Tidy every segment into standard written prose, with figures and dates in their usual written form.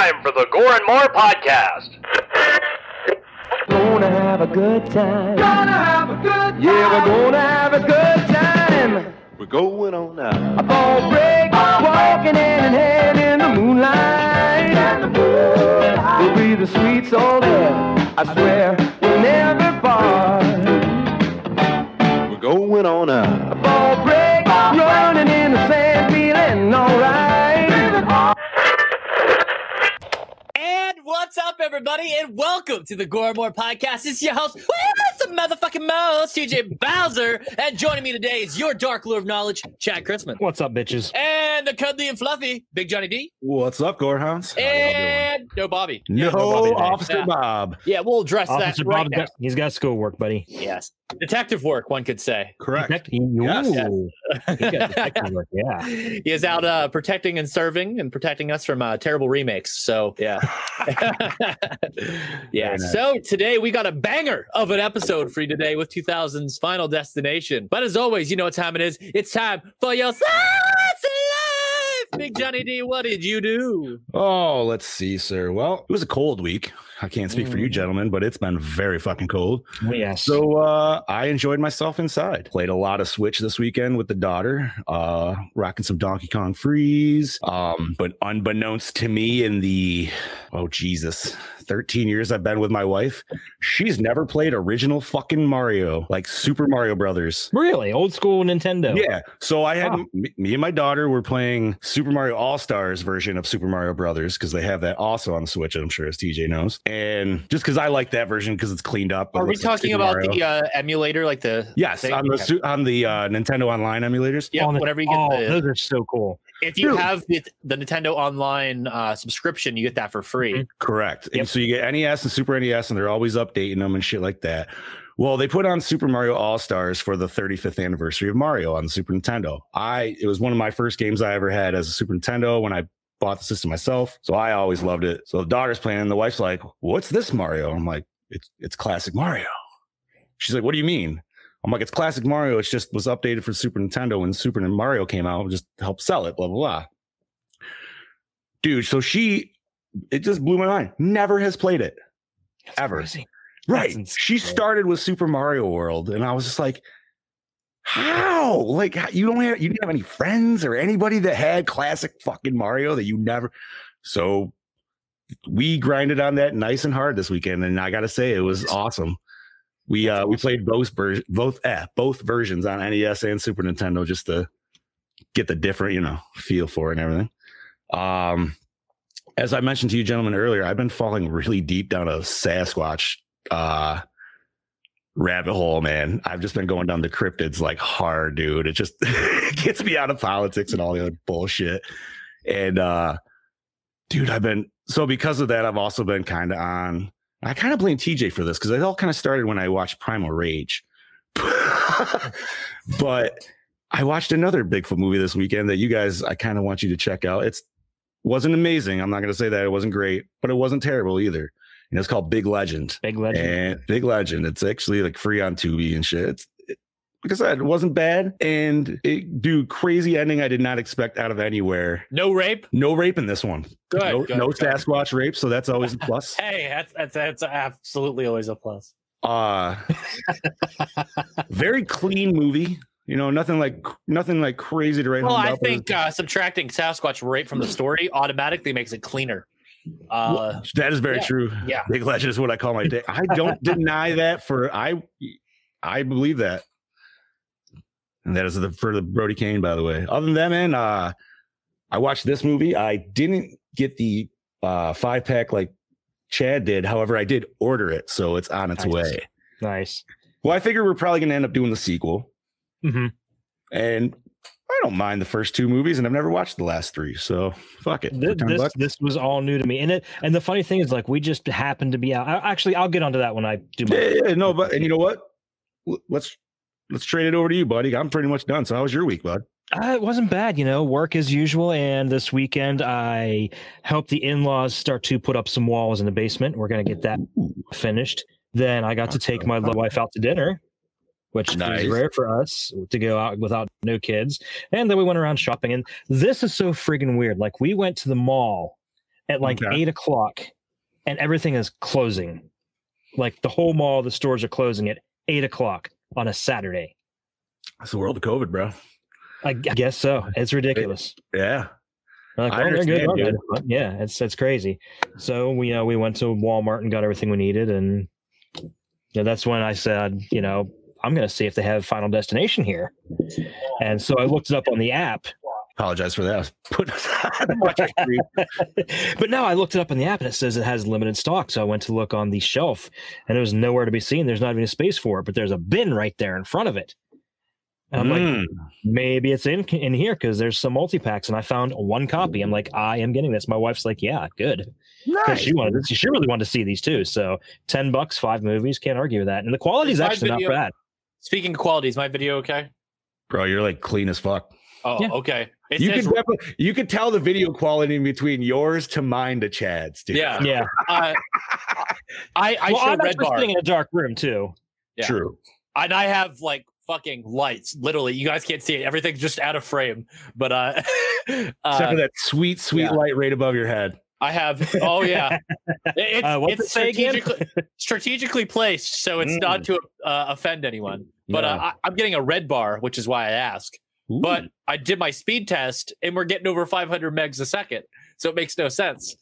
time for the Gore N More podcast. Gonna have a good time. Gonna have a good time. Yeah, we're gonna have a good time. We're going on now. A ball break, walking hand in hand in the moonlight. We'll be the sweet soul there. I swear we'll never part. We're going on now. A ball break, running in the sand, feeling alright. And what's up, everybody, and welcome to the Gore N More podcast. It's your host, the motherfucking most, TJ Bowser, and joining me today is your dark lord of knowledge, Chad Chrisman. What's up, bitches? And the cuddly and fluffy, Big Johnny D. What's up, Gorehounds? And no Bobby. No, Bobby today. Officer Bob. Yeah, we'll address Officer that right Bob, now. he's got schoolwork, buddy. Yes. Detective work, one could say. Correct. Yes. Yes. He's got detective work, yeah. He is out protecting and serving and protecting us from terrible remakes. So, yeah. Yeah. Nice. So today we got a banger of an episode for you today with 2000's Final Destination. But as always, you know what time it is. It's time for your Slice of Life. Big Johnny D, what did you do? Oh, let's see, sir. Well, it was a cold week. I can't speak for you gentlemen, but it's been very fucking cold. Yes. So I enjoyed myself inside. Played a lot of Switch this weekend with the daughter, rocking some Donkey Kong Freeze. But unbeknownst to me in the, 13 years I've been with my wife, she's never played original fucking Mario, like Super Mario Brothers. Really? Old school Nintendo? Yeah. So I had me and my daughter were playing Super Mario All-Stars version of Super Mario Brothers because they have that also on the Switch, I'm sure, as TJ knows. And just because I like that version because it's cleaned up. Are we talking about the emulator, like the? Yes, on the Nintendo Online emulators. Yeah, whenever you get those are so cool. If you have the Nintendo Online subscription, you get that for free. Mm-hmm. Correct. Yep. And so you get NES and Super NES, and they're always updating them and shit like that. Well, they put on Super Mario All-Stars for the 35th anniversary of Mario on the Super Nintendo. It was one of my first games I ever had as a Super Nintendo when I bought the system myself. So I always loved it. So the daughter's playing, and the wife's like, "What's this Mario?" I'm like, it's classic Mario. She's like, "What do you mean?" I'm like, "It's classic Mario. It's just was updated for Super Nintendo when Super Mario came out, just to help sell it, blah, blah, blah." Dude, so it just blew my mind. Never has played it. That's ever. Crazy. Right. She started with Super Mario World, and I was just like, how? Like, you didn't have any friends or anybody that had classic fucking Mario that you never. So we grinded on that nice and hard this weekend, and I gotta say it was awesome. We played both versions on NES and Super Nintendo just to get the different, feel for it and everything. As I mentioned to you gentlemen earlier, I've been falling really deep down a Sasquatch rabbit hole, man. I've just been going down the cryptids like hard, dude. It just gets me out of politics and all the other bullshit. And dude, because of that, I've also been I kind of blame TJ for this because it all kind of started when I watched Primal Rage. But I watched another Bigfoot movie this weekend that you guys, I kind of want you to check out. It wasn't amazing. I'm not going to say that it wasn't great, but it wasn't terrible either. And it's called Big Legend. Big Legend. It's actually like free on Tubi and shit. Like I said, it wasn't bad. And crazy ending I did not expect out of anywhere. No rape? No rape in this one. Good. No Sasquatch rape, so that's always a plus. Hey, that's absolutely always a plus. Very clean movie. Nothing like crazy to write home about. I think subtracting Sasquatch rape from the story automatically makes it cleaner. That is very true. Yeah. Big Legend is what I call my day. I don't deny that I believe that. And that is for the Brody Kane, by the way. Other than that, man, I watched this movie. I didn't get the 5-pack like Chad did. However, I did order it, so it's on its way. Nice. Well, I figure we're probably going to end up doing the sequel. Mm-hmm. And I don't mind the first 2 movies, and I've never watched the last 3, so fuck it. This was all new to me, and the funny thing is, like, we just happened to be out. I'll get onto that when I do my. And you know what? Let's trade it over to you, buddy. I'm pretty much done. So how was your week, bud? It wasn't bad, work as usual. And this weekend, I helped the in-laws start to put up some walls in the basement. We're going to get that finished. Then I got to take my wife out to dinner, which is rare for us to go out without no kids. And then we went around shopping. And this is so friggin' weird. Like, we went to the mall at like 8 o'clock, and everything is closing. Like the whole mall, the stores are closing at 8 o'clock on a Saturday. That's the world of COVID, bro. I guess so. It's ridiculous. Yeah. Like, I understand, dude. Yeah, it's crazy. So we went to Walmart and got everything we needed, and that's when I said, I'm going to see if they have Final Destination here. And so I looked it up on the app. Apologize for that. But no, I looked it up on the app and it says it has limited stock. So I went to look on the shelf and it was nowhere to be seen. There's not even a space for it, but there's a bin right there in front of it. And I'm like, maybe it's in here because there's some multi-packs, and I found one copy. I'm like, I am getting this. My wife's like, yeah, good. Nice. She really wanted to see these too. So $10, 5 movies, can't argue with that. And the quality is actually not bad. Speaking of quality, is my video okay? Bro, you're like clean as fuck. Oh, yeah. Okay. You could tell the video quality between yours to mine to Chad's, dude. Yeah. Yeah. I I'm Red Bar. sitting in a dark room too. Yeah. True. And I have like fucking lights. Literally, you guys can't see it. Everything's just out of frame. But except for that sweet light right above your head. I have. Oh yeah, it's strategically placed, so it's not to offend anyone. But I'm getting a Red Bar, which is why I ask. Ooh. But I did my speed test, and we're getting over 500 megs a second, so it makes no sense.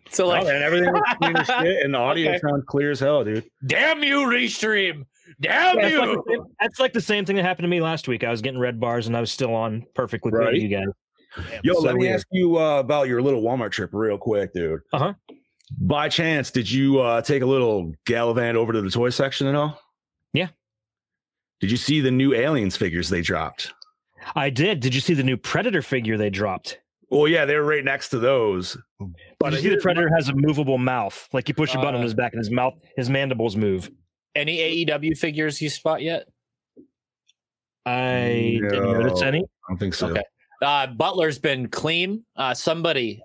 So like, and everything was clean as shit, and the audio sounds clear as hell, dude. Damn you, Restream! Damn you! That's like the same thing that happened to me last week. I was getting red bars, and I was still on perfectly clear with you guys. Yo, let me ask you about your little Walmart trip real quick, dude. By chance, did you take a little gallivant over to the toy section at all? Yeah. Did you see the new Aliens figures they dropped? I did. Did you see the new Predator figure they dropped? Well, yeah, they're right next to those. But did you see the Predator has a movable mouth? Like you push a button on his back and his mouth, his mandibles move. Any AEW figures you spot yet? I didn't notice any. I don't think so. Okay. Butler's been clean. Somebody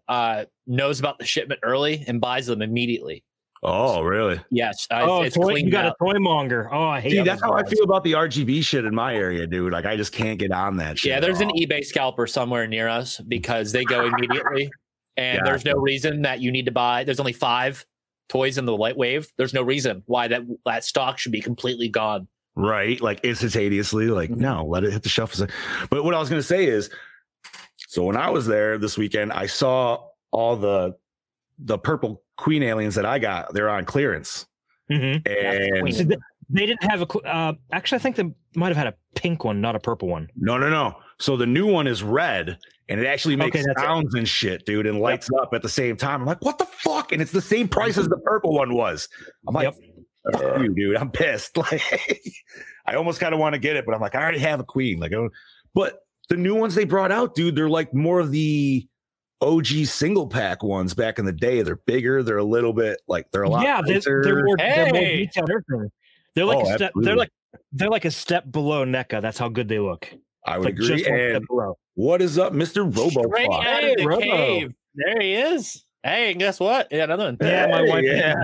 knows about the shipment early and buys them immediately. Oh, really? Yes. It's clean. You got a toy monger. Oh, I hate. See, that's how I feel about the RGB shit in my area, dude. Like, I just can't get on that shit. Yeah, there's an eBay scalper somewhere near us because they go immediately, and there's no reason that you need to buy. There's only 5 toys in the light wave. There's no reason why that stock should be completely gone. Right? Like instantaneously. Like, no, let it hit the shelf. But what I was going to say is, so when I was there this weekend, I saw all the purple Queen aliens that I got. They're on clearance. And they didn't have actually, I think they might have had a pink one, not a purple one. No. So the new one is red, and it actually makes sounds and shit, dude, and lights up at the same time. I'm like, what the fuck? And it's the same price as the purple one was. I'm like, fuck you, dude. I'm pissed. Like, I almost kind of want to get it, but I'm like, I already have a Queen. Like, but the new ones they brought out, dude, they're like more of the OG single pack ones back in the day. They're bigger. They're a little bit like they're a lot. Yeah, they're more detailed. They're like a step. They're like a step below NECA. That's how good they look. I would agree. And what is up, Mr. Robo? Straight out of the cave. There he is. Hey, and guess what? Yeah, another one. Yeah, my wife. Yeah.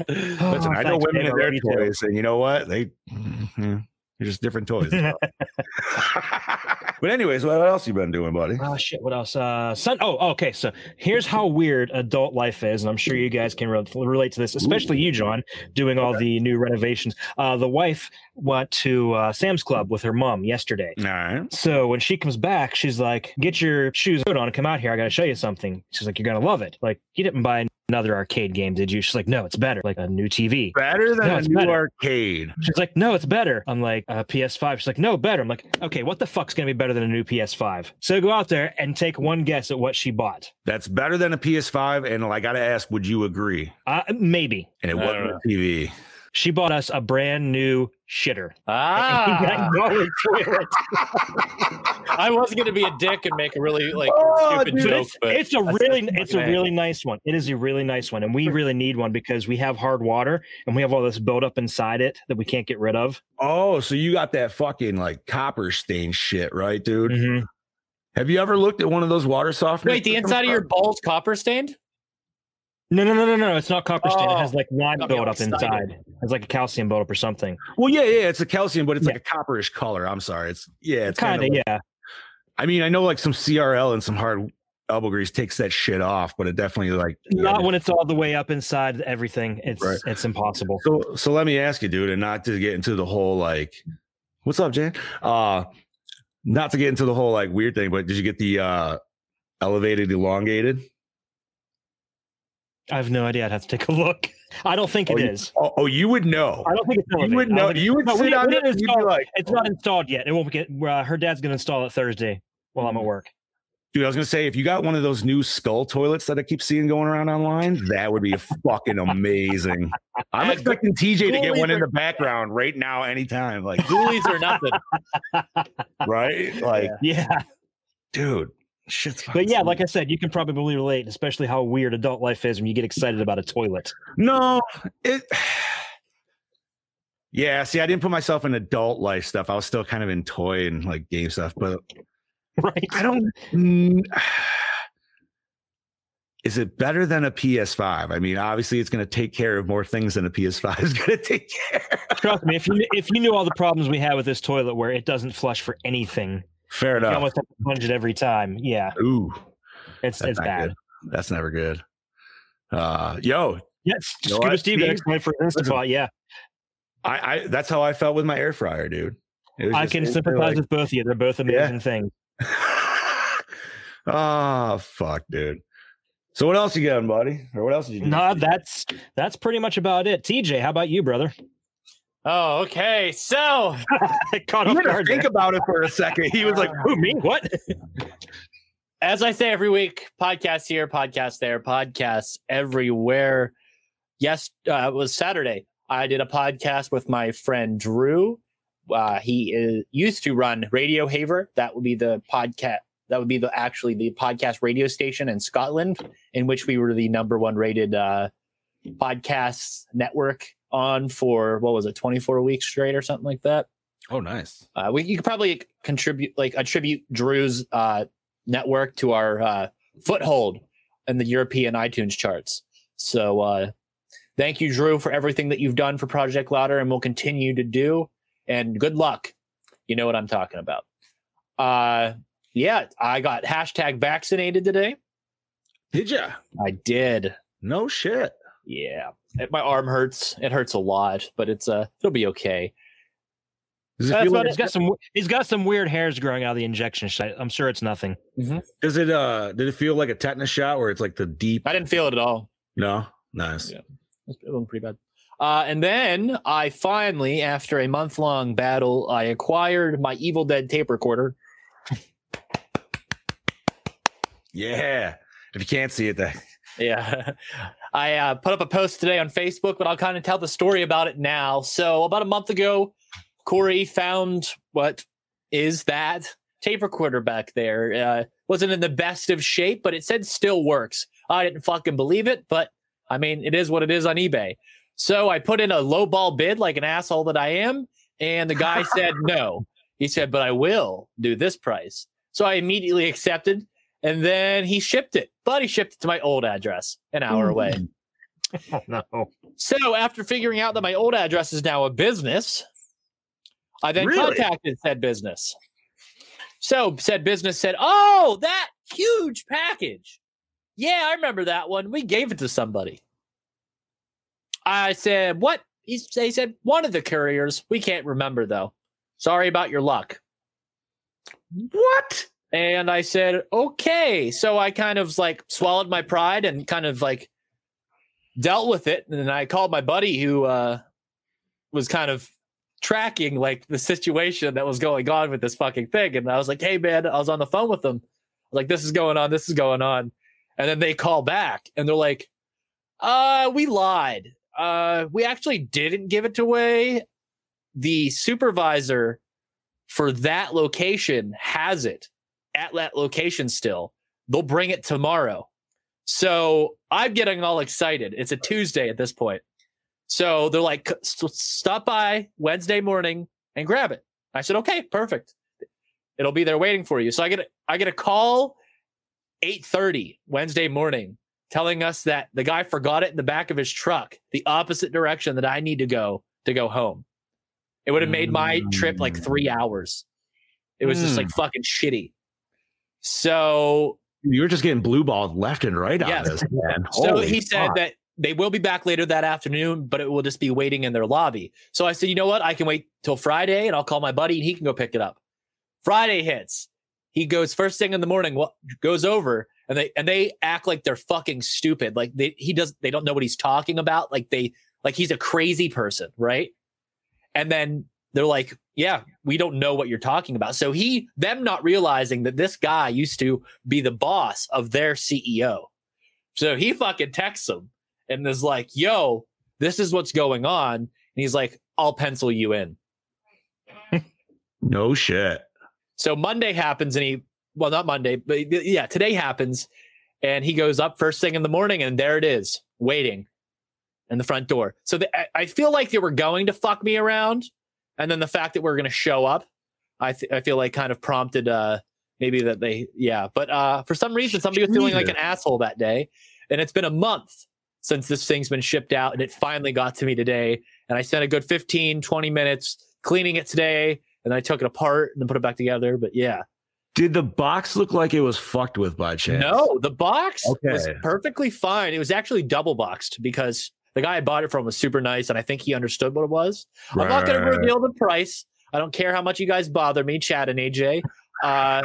Listen, I know women and their toys, and you know what? They're just different toys. But anyways, what else you been doing, buddy? Oh shit, what else? Okay. So here's how weird adult life is, and I'm sure you guys can relate to this, especially you, John, doing all the new renovations. The wife went to Sam's Club with her mom yesterday. All right. So when she comes back, she's like, "Get your shoes on and come out here. I got to show you something." She's like, "You're gonna love it." Like, you didn't buy another arcade game, did you? She's like, "No, it's better. Like a new TV. Better than a new arcade." She's like, "No, it's better." I'm like, PS5. She's like, "No, better." I'm like, "Okay, what the fuck's gonna be better than a new PS5?" So go out there and take one guess at what she bought. That's better than a PS5, and I gotta ask, would you agree? Maybe. And it wasn't a TV. She bought us a brand new shitter. I was going to be a dick and make a really stupid joke, but it's a really nice one. It is a really nice one, and we really need one because we have hard water and we have all this buildup inside it that we can't get rid of. Oh, so you got that fucking like copper stain shit, right, dude? Mm-hmm. Have you ever looked at one of those water softeners? Wait, the inside of your bowl's copper stained? No. It's not copper stain. It has like lime buildup inside. It's like a calcium buildup or something. Well, yeah. It's a calcium, but it's like a copperish color. I'm sorry. It's kind of. Yeah. I mean, I know like some CRL and some hard elbow grease takes that shit off, but it definitely like not when it's all the way up inside everything. It's impossible. So let me ask you, dude, and not to get into the whole like, what's up, Jan? Not to get into the whole like weird thing, but did you get the elevated elongated? I have no idea. I'd have to take a look. I don't think it is. You would know. I don't think it's elevated. You would know. You would sit on it. And you'd be like, it's not installed yet. It won't get. Her dad's going to install it Thursday while I'm at work. Dude, I was gonna say, if you got one of those new skull toilets that I keep seeing going around online, that would be fucking amazing. I'm expecting TJ to get one in the background right now, anytime. Like ghoulies or nothing, right? Like, yeah, dude, shit's. But yeah, like I said, you can probably relate, especially how weird adult life is when you get excited about a toilet. No, yeah. See, I didn't put myself in adult life stuff. I was still kind of in toy and like game stuff, but. Right. I don't. Is it better than a PS5? I mean, obviously, it's going to take care of more things than a PS5 is going to take care of. Trust me, if you knew all the problems we have with this toilet where it doesn't flush for anything, fair enough. You almost have to plunge it every time. Yeah. Ooh, it's bad. Good. That's never good. Yes, Scuba Steve for Instapot. Yeah. I that's how I felt with my air fryer, dude. I can sympathize with both of you. They're both amazing things. Oh fuck, dude. So what else you got, buddy? Or what else did you do? No, that's pretty much about it. TJ, how about you, brother? Oh, okay. So I caught off guard. Think about it for a second. He was like, "Who, me? What?" As I say every week, podcast here, podcast there, podcasts everywhere. Yes, it was Saturday. I did a podcast with my friend Drew. He used to run Radio Haver. That would be the podcast. That would be the podcast radio station in Scotland, in which we were the #1 rated podcast network on for 24 weeks straight or something like that. Oh, nice. You could probably attribute Drew's network to our foothold in the European iTunes charts. So thank you, Drew, for everything that you've done for Project Louder and will continue to do. And good luck. You know what I'm talking about. Yeah, I got #vaccinated today. Did you? I did. No shit. Yeah. My arm hurts. It hurts a lot, but it'll be okay. Does it feel like he's got some weird hairs growing out of the injection site. I'm sure it's nothing. Mm-hmm. Does it did it feel like a tetanus shot where it's like the deep? I didn't feel it at all. No? Nice. Yeah. It went pretty bad. And then I finally, after a month-long battle, I acquired my Evil Dead tape recorder. Yeah. If you can't see it, then. Yeah. I put up a post today on Facebook, but I'll kind of tell the story about it now. So about a month ago, Corey found what is that tape recorder back there. Wasn't in the best of shape, but it said still works. I didn't fucking believe it, but I mean, it is what it is on eBay. So I put in a lowball bid like an asshole that I am, and the guy said no. He said, but I will do this price. So I immediately accepted, and then he shipped it. But he shipped it to my old address an hour away. Oh, no. So after figuring out that my old address is now a business, I then contacted said business. So said business said, oh, that huge package. Yeah, I remember that one. We gave it to somebody. I said, what? He said, one of the couriers. We can't remember, though. Sorry about your luck. What? And I said, okay. So I kind of like swallowed my pride and kind of like dealt with it. And then I called my buddy who was kind of tracking like the situation that was going on with this fucking thing. And I was like, hey, man, I was on the phone with them. Like, this is going on. This is going on. And then they call back and they're like, we lied. We actually didn't give it away. The supervisor for that location has it at that location still. They'll bring it tomorrow. So I'm getting all excited. It's a Tuesday at this point. So they're like, stop by Wednesday morning and grab it. I said, okay, perfect. It'll be there waiting for you. So I get a call 8:30 Wednesday morning telling us that the guy forgot it in the back of his truck, the opposite direction that I need to go home. It would have made my trip like 3 hours. It was just like fucking shitty. So You're just getting blue balled left and right on this, man. So Holy he said fuck. that they will be back later that afternoon, but it will just be waiting in their lobby. So I said, you know what? I can wait till Friday and I'll call my buddy and he can go pick it up. Friday hits. He goes first thing in the morning, goes over and they act like they're fucking stupid. Like they don't know what he's talking about. Like he's a crazy person, right? And then they're like, yeah, we don't know what you're talking about. So them not realizing that this guy used to be the boss of their CEO. So he fucking texts him and is like, yo, this is what's going on. And he's like, I'll pencil you in. No shit. So Monday happens and not Monday, but yeah, today happens. And he goes up first thing in the morning and there it is, waiting in the front door. So I feel like they were going to fuck me around. And then the fact that we're going to show up, I feel like kind of prompted maybe that But for some reason, somebody was feeling like an asshole that day. And it's been a month since this thing's been shipped out. And it finally got to me today. And I spent a good 15, 20 minutes cleaning it today. And then I took it apart and then put it back together. But yeah. Did the box look like it was fucked with by chance? No, the box was perfectly fine. It was actually double boxed because the guy I bought it from was super nice, and I think he understood what it was. I'm not going to reveal the price. I don't care how much you guys bother me, Chad and AJ. I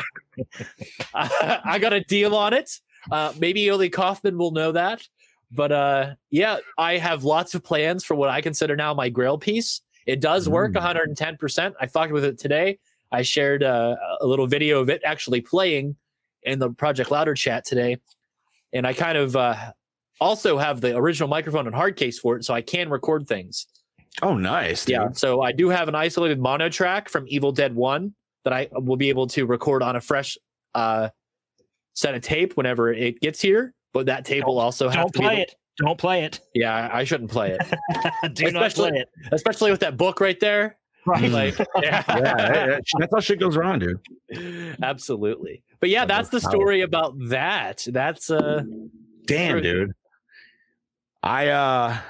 got a deal on it. Maybe Oli Kaufman will know that. But yeah, I have lots of plans for what I consider now my Grail piece. It does work 110%. I fucked with it today. I shared a little video of it actually playing in the Project Louder chat today. And I kind of also have the original microphone and hard case for it, so I can record things. Oh, nice. Dude. Yeah. So I do have an isolated mono track from Evil Dead 1 that I will be able to record on a fresh set of tape whenever it gets here. But that tape will also have to be... Don't play it. Yeah, I shouldn't play it. Do not play it. Especially with that book right there. Right. Like, yeah, that's how shit goes wrong, dude. Absolutely. But yeah, that's the story about that. That's damn, dude. Well,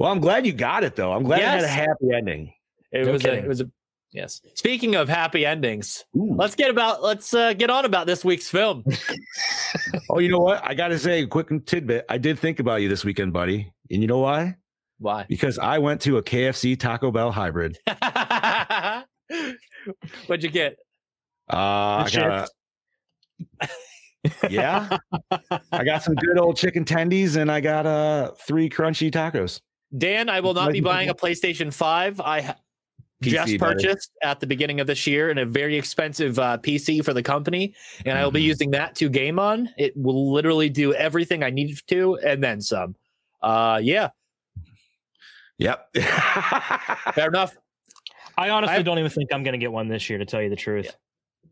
I'm glad you got it though. I'm glad it had a happy ending. It was a yes. Speaking of happy endings, let's get on about this week's film. Oh, you know what? I gotta say, a quick tidbit. I did think about you this weekend, buddy. And you know why? Why? Because I went to a KFC Taco Bell hybrid. What'd you get? I got I got some good old chicken tendies and I got 3 crunchy tacos. Dan, I will not be buying a PlayStation 5. I just purchased at the beginning of this year in a very expensive PC for the company, and I will be using that to game on. It will literally do everything I need to and then some. Yeah. Yep. Fair enough. I honestly don't even think I'm going to get one this year, to tell you the truth.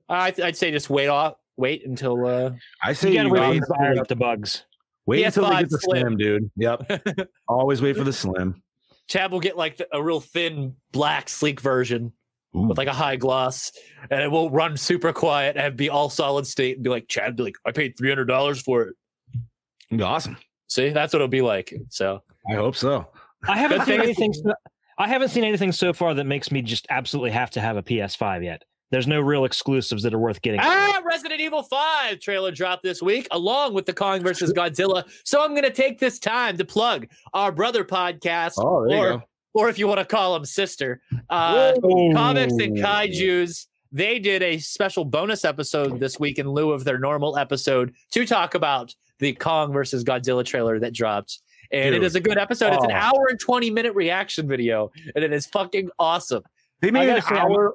Yeah. I'd say just wait until. I say you wait up the bugs. Wait until they get the slim, dude. Yep. Always wait for the slim. Chad will get like a real thin, black, sleek version with like a high gloss, and it will run super quiet and be all solid state. And be like, Chad, be like, I paid $300 for it. Awesome. See, that's what it'll be like. So I hope so. I haven't seen anything. I haven't seen anything so far that makes me just absolutely have to have a PS5 yet. There's no real exclusives that are worth getting. Resident Evil 5 trailer dropped this week, along with the Kong vs. Godzilla. So I'm going to take this time to plug our brother podcast, or if you want to call them sister, Comics and Kaijus. They did a special bonus episode this week in lieu of their normal episode to talk about the Kong vs. Godzilla trailer that dropped. And it is a good episode. It's an hour and 20-minute reaction video, and it is fucking awesome. They made an hour.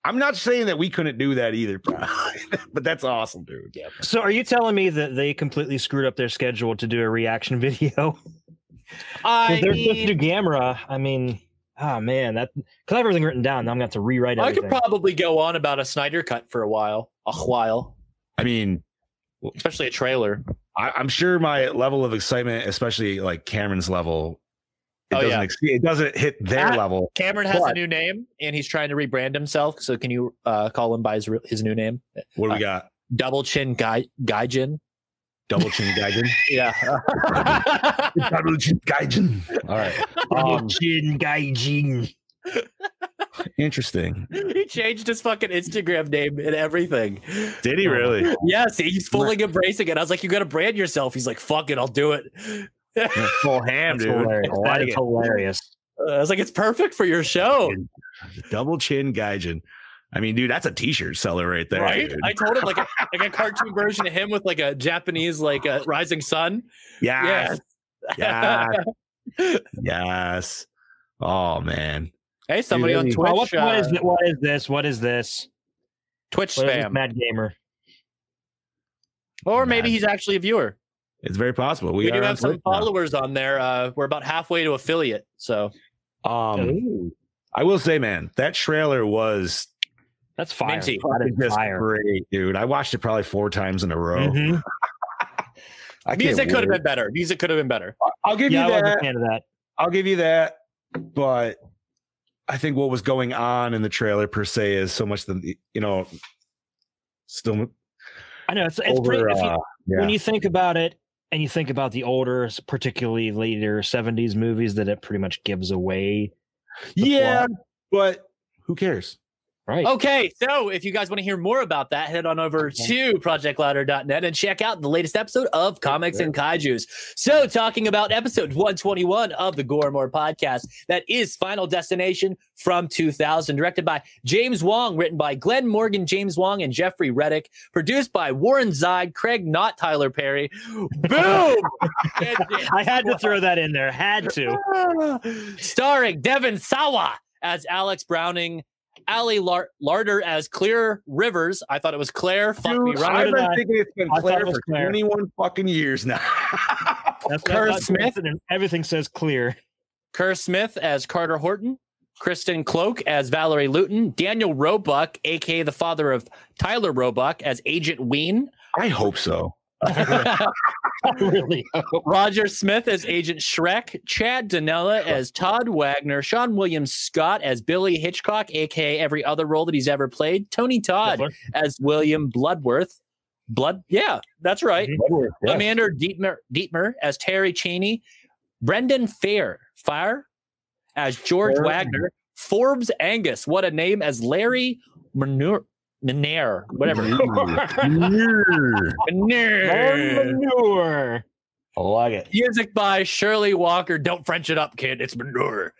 I'm not saying that we couldn't do that either, but that's awesome, dude. Yeah. So are you telling me that they completely screwed up their schedule to do a reaction video? They're supposed to do Gamera. I mean, oh man, because I have everything written down. Now I'm going to have to rewrite everything. I could probably go on about a Snyder cut for a while. I mean, especially a trailer. I'm sure my level of excitement, especially like Cameron's level, it doesn't hit their level. Cameron has a new name, and he's trying to rebrand himself. So can you call him by his new name? What do we got? Double Chin Gaijin. Double Chin Gaijin? Yeah. Double Chin Gaijin. All right. Double Chin Gaijin. Interesting. He changed his fucking Instagram name and everything. Did he really? Yes, he's fully embracing it. I was like, you got to brand yourself. He's like, fuck it, I'll do it. Full ham, That's dude. hilarious. I like That is it. hilarious. I was like, it's perfect for your show. Double chin gaijin. I mean, dude, that's a t-shirt seller right there. Right? Dude. I told him like a cartoon version of him with like a Japanese like a rising sun. Yes. Yes. Yes. Oh man. Hey, somebody on Dude, Twitch. What is it? What is this? What is this? Twitch What is this spam. Mad Gamer? Or maybe he's actually a viewer. It's very possible. We do are have on some Twitch now. followers on there. We're about halfway to affiliate. So I will say, man, that trailer was That's fire. Minty. That is just fire. great, dude. I watched it probably 4 times in a row. Mhm. I can't music could have wait. been better. Music could have been better. I'll give Yeah, I you was a that. fan of that. I'll give you that. But I think what was going on in the trailer per se is so much the still I know it's over. pretty. Yeah. When you think about it, and you think about the older, particularly later '70s movies, that it pretty much gives away. Yeah, but who cares? Right. Okay, so if you guys want to hear more about that, head on over to projectlouder.net and check out the latest episode of Comics and Kaijus. So, talking about episode 121 of the Gore N More podcast, that is Final Destination from 2000, directed by James Wong, written by Glenn Morgan, James Wong, and Jeffrey Reddick, produced by Warren Zide, Craig, not Tyler Perry. Boom! I had to throw that in there. Had to. Starring Devin Sawa as Alex Browning, Ali Larder as Clear Rivers. I thought it was Claire. Fuck me Dude, right. I've been thinking it's been I thought Claire it was for Claire. 21 fucking years now. That's Kerr that's Smith. and everything says clear. Kerr Smith as Carter Horton, Kristen Cloak as Valerie Luton, Daniel Roebuck, aka the father of Tyler Roebuck, as Agent Ween, I hope so. I really hope. Roger Smith as Agent Shrek, Chad Donella as Todd Wagner, Sean William Scott as Billy Hitchcock, aka every other role that he's ever played, Tony Todd as William Bloodworth. Yeah, that's right. Yeah. Commander Dietmar as Terry Cheney, Brendan Fire as George Wagner, Forbes Angus, what a name, as Larry Manure, whatever. Manure. Manure. I like it. Music by Shirley Walker. Don't French it up, kid. It's manure.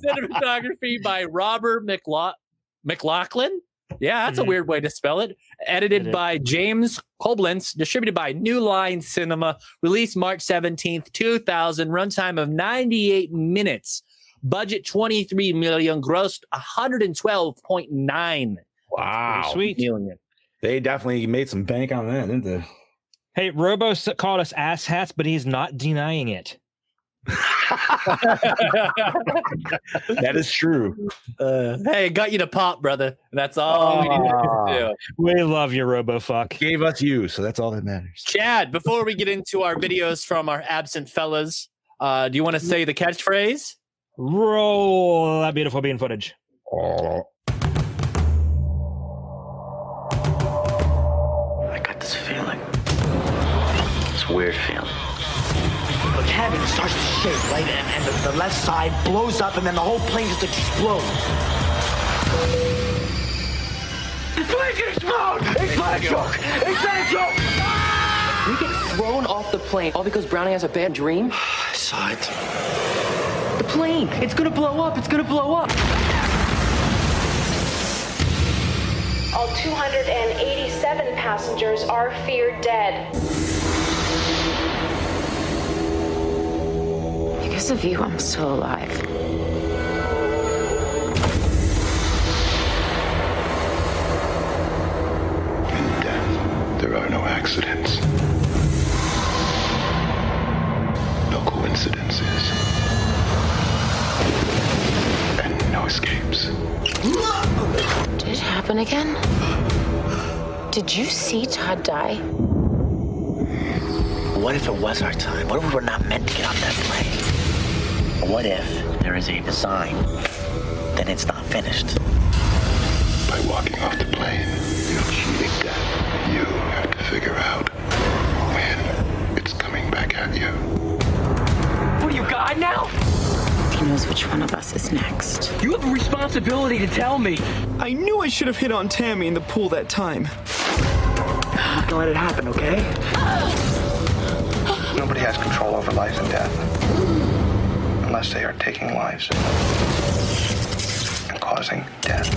Cinematography by Robert McLaughlin. Yeah, that's a weird way to spell it. Edited by James Koblenz. Distributed by New Line Cinema. Released March 17th, 2000. Runtime of 98 minutes. Budget 23 million. Grossed 112.9 Wow. Sweet. million. They definitely made some bank on that, didn't they? Hey, Robo called us asshats, but he's not denying it. That is true. Hey, got you to pop, brother. That's all we need to do. We love you, Robo fuck. Gave us you, so that's all that matters. Chad, before we get into our videos from our absent fellas, do you want to say the catchphrase? Roll that beautiful bean footage. Oh. I got this feeling. It's a weird feeling. The cabin starts to shake, right? And the left side blows up, and then the whole plane just explodes. The plane can explode! It's not a joke! It's not a joke! We get thrown off the plane all because Brownie has a bad dream? I saw it. The plane! It's gonna blow up! It's gonna blow up! All 287 passengers are feared dead. Because of you, I'm still alive. In death, there are no accidents. No coincidences. And no escapes. Did it happen again? Did you see Todd die? What if it was our time? What if we were not meant to get off that plane? What if there is a design, then it's not finished? By walking off the plane, you're cheating death. You have to figure out when it's coming back at you. What are you, God now? He knows which one of us is next. You have a responsibility to tell me. I knew I should have hit on Tammy in the pool that time. Don't let it happen, okay? Nobody has control over life and death unless they are taking lives and causing death.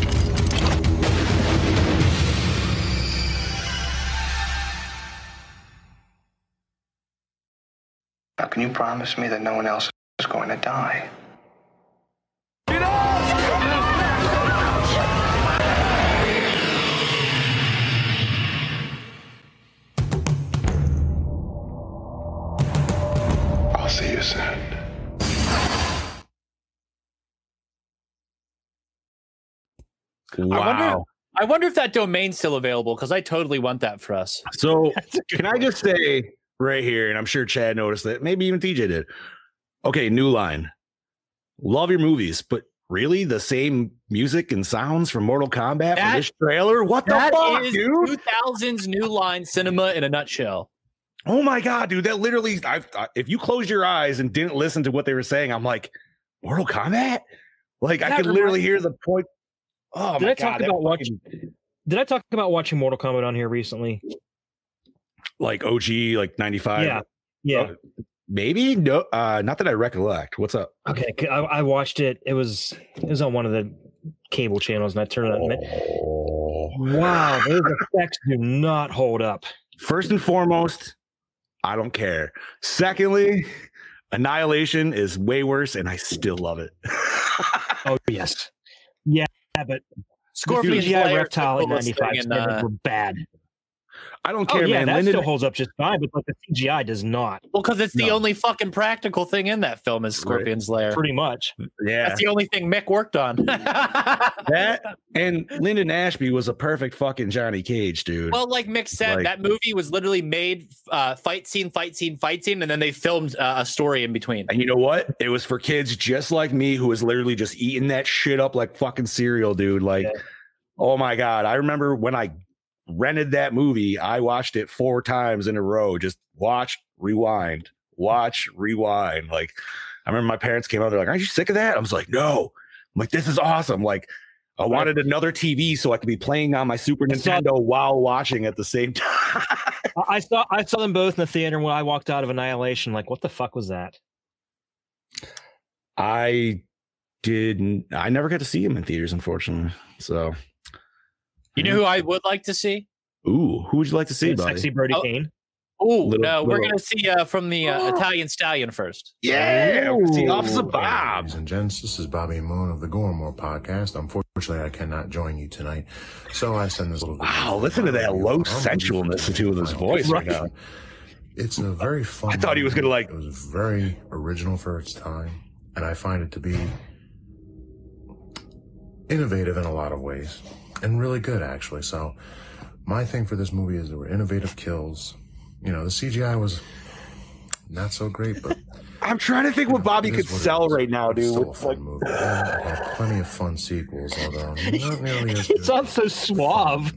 Now, can you promise me that no one else is going to die? I'll see you soon. Wow. I wonder if that domain's still available, because I totally want that for us. So can I just say right here, and I'm sure Chad noticed that, maybe even TJ did. Okay, new line. Love your movies, but really the same music and sounds from Mortal Kombat for this trailer? What the fuck, is dude? 2000s new line cinema in a nutshell. Oh my God, dude. That literally, if you close your eyes and didn't listen to what they were saying, I'm like, Mortal Kombat? Like, I could literally hear the point. Oh my God. Did I talk about watching Mortal Kombat on here recently? Like OG, like 95? Yeah. Maybe? No, not that I recollect. What's up? Okay, I watched it. It was on one of the cable channels, and I turned it on. Wow, those effects do not hold up. First and foremost, I don't care. Secondly, Annihilation is way worse, and I still love it. Oh, yes. Yeah, but Scorpion's CGI Reptile in 95 were bad. I don't care, man. That still holds up just fine, but like the CGI does not. Well, because it's the only fucking practical thing in that film is Scorpion's lair. Pretty much. Yeah. That's the only thing Mick worked on. That and Lyndon Ashby was a perfect fucking Johnny Cage, dude. Well, like Mick said, that movie was literally made fight scene, and then they filmed a story in between. And you know what? It was for kids just like me who was literally just eating that shit up like fucking cereal, dude. Like, oh my God. I remember when I rented that movie, I watched it 4 times in a row. Just watch, rewind. Like, I remember my parents came out, they're like, aren't you sick of that? I was like, no. I'm like, this is awesome. Like, I wanted another TV so I could be playing on my Super Nintendo while watching at the same time. I saw them both in the theater when I walked out of Annihilation. Like, what the fuck was that? I never got to see him in theaters, unfortunately. So you know who I would like to see? Ooh, who would you like to see, buddy? Sexy Brody Kane. Oh, no, we're going to see from the Italian Stallion first. Yeah, see Officer Bob. Ladies and gents, this is Bobby Moon of the Gore N More podcast. Unfortunately, I cannot join you tonight, so I send this little video. Wow, listen to that low sensualness to his voice right now. It's a very fun. I thought he was going to like. It was very original for its time, and I find it to be innovative in a lot of ways. And really good, actually. So my thing for this movie is there were innovative kills. You know, the CGI was not so great, but I'm trying to think what Bobby could sell right now, dude. It's still a fun movie. I have plenty of fun sequels, although not nearly as It sounds so suave.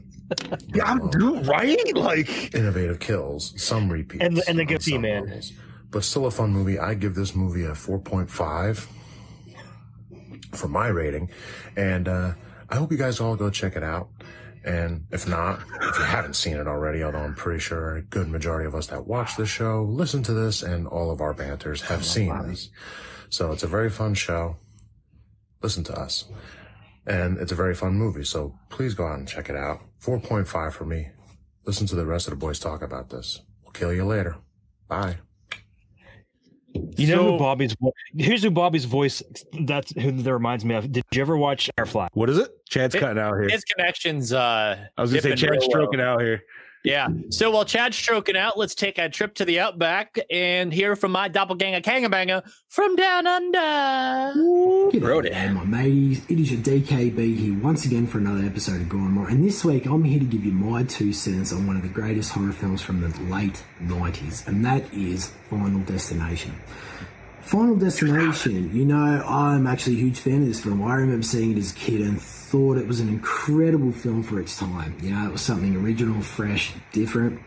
Yeah, I'm doing right. Like innovative kills, some repeats, and the goofy man. Levels. But still a fun movie. I give this movie a 4.5 for my rating, and I hope you guys all go check it out. And if not, if you haven't seen it already, although I'm pretty sure a good majority of us that watch this show, listen to this, and all of our banters have seen this. So it's a very fun show. Listen to us. And it's a very fun movie, so please go out and check it out. 4.5 for me. Listen to the rest of the boys talk about this. We'll kill you later. Bye. You know who Bobby's voice? Here's who Bobby's voice. That's who that reminds me of. Did you ever watch Airfly? What is it? Chad's cutting out here. His connections. I was gonna say Chad's stroking out here. Yeah. So while Chad's stroking out, let's take a trip to the Outback and hear from my doppelganger Kangabanger from down under. G'day, my mateys. It is your DKB here once again for another episode of Gore N More. And this week I'm here to give you my 2 cents on one of the greatest horror films from the late 90s, and that is Final Destination. Final Destination, you know, I'm actually a huge fan of this film. I remember seeing it as a kid and thought it was an incredible film for its time. You know, it was something original, fresh, different.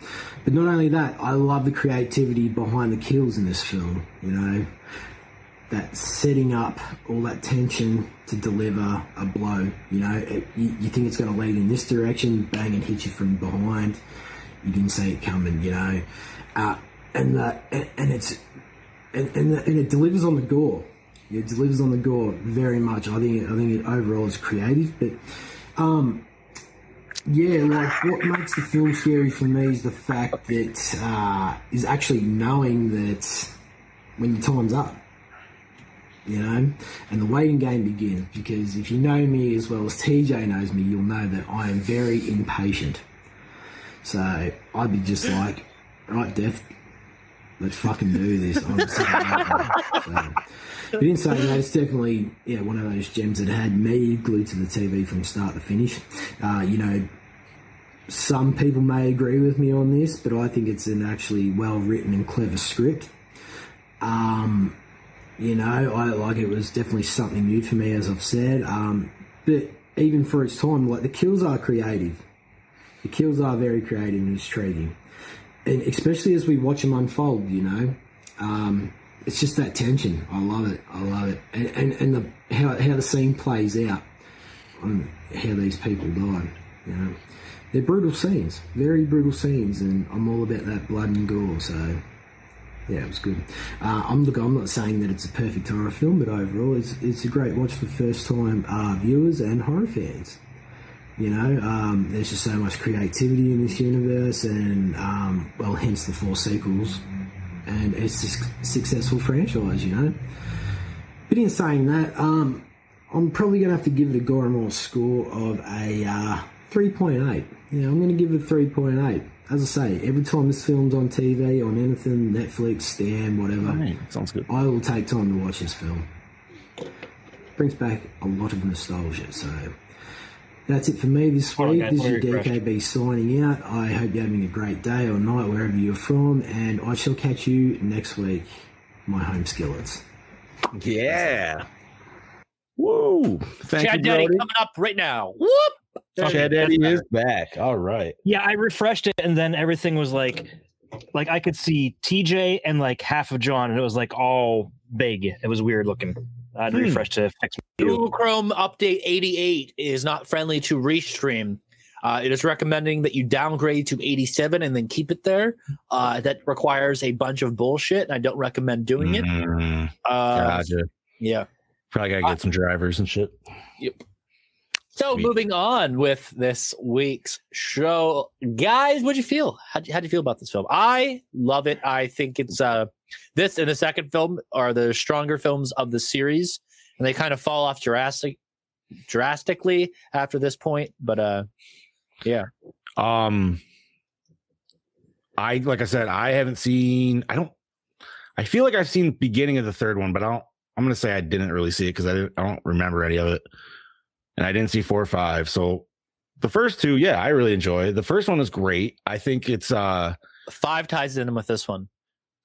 But not only that, I love the creativity behind the kills in this film, you know. that setting up all that tension to deliver a blow. You know, you think it's going to lead in this direction, bang, and hit you from behind. You didn't see it coming, you know, and it delivers on the gore. It delivers on the gore very much. I think it overall is creative, but yeah, like what makes the film scary for me is the fact that is actually knowing that when your time's up, you know, and the waiting game begins. Because if you know me as well as TJ knows me, you'll know that I am very impatient. So I'd be just like, right, Death, let's fucking do this. I'm but in saying that, it's definitely one of those gems that had me glued to the TV from start to finish. You know, some people may agree with me on this, but I think it's an actually well-written and clever script. You know, I like it was definitely something new for me, as I've said. But even for its time, like the kills are creative. The kills are very creative and intriguing. And especially as we watch them unfold, you know. It's just that tension. I love it. And how the scene plays out on how these people died, you know. They're brutal scenes, very brutal scenes, and I'm all about that blood and gore, so yeah, it was good. I'm not saying that it's a perfect horror film, but overall it's a great watch for first-time viewers and horror fans. You know, there's just so much creativity in this universe, and well, hence the 4 sequels. And it's a successful franchise, you know. But in saying that, I'm probably going to have to give it a Gore N More score of a 3.8. Yeah, I'm going to give it a 3.8. As I say, every time this film's on TV, on anything, Netflix, Stan, whatever, right, sounds good. I will take time to watch this film. Brings back a lot of nostalgia, so... That's it for me this week. This is your DKB signing out. I hope you're having a great day or night wherever you're from, and I shall catch you next week, my home skillets. Yeah. Woo. Thank Chad you, Daddy Brody. coming up right now. Whoop. Chad Daddy is back. All right. Yeah, I refreshed it, and then everything was like I could see TJ and like half of John, and it was like all big. It was weird looking. I'd refresh to fix my view. Google Chrome Update 88 is not friendly to Restream. It is recommending that you downgrade to 87 and then keep it there. That requires a bunch of bullshit, and I don't recommend doing it. Gotcha. Yeah. Probably got to get some drivers and shit. Yep. So moving on with this week's show. Guys, what'd you feel? How'd you feel about this film? I love it. I think it's... this and the second film are the stronger films of the series, and they kind of fall off drastically after this point. But yeah. Like I said, I haven't seen. I feel like I've seen the beginning of the third one, but I'm gonna say I didn't really see it because I don't remember any of it, and I didn't see 4 or 5. So the first 2, yeah, I really enjoy. The first one is great. I think it's 5 ties in with this one.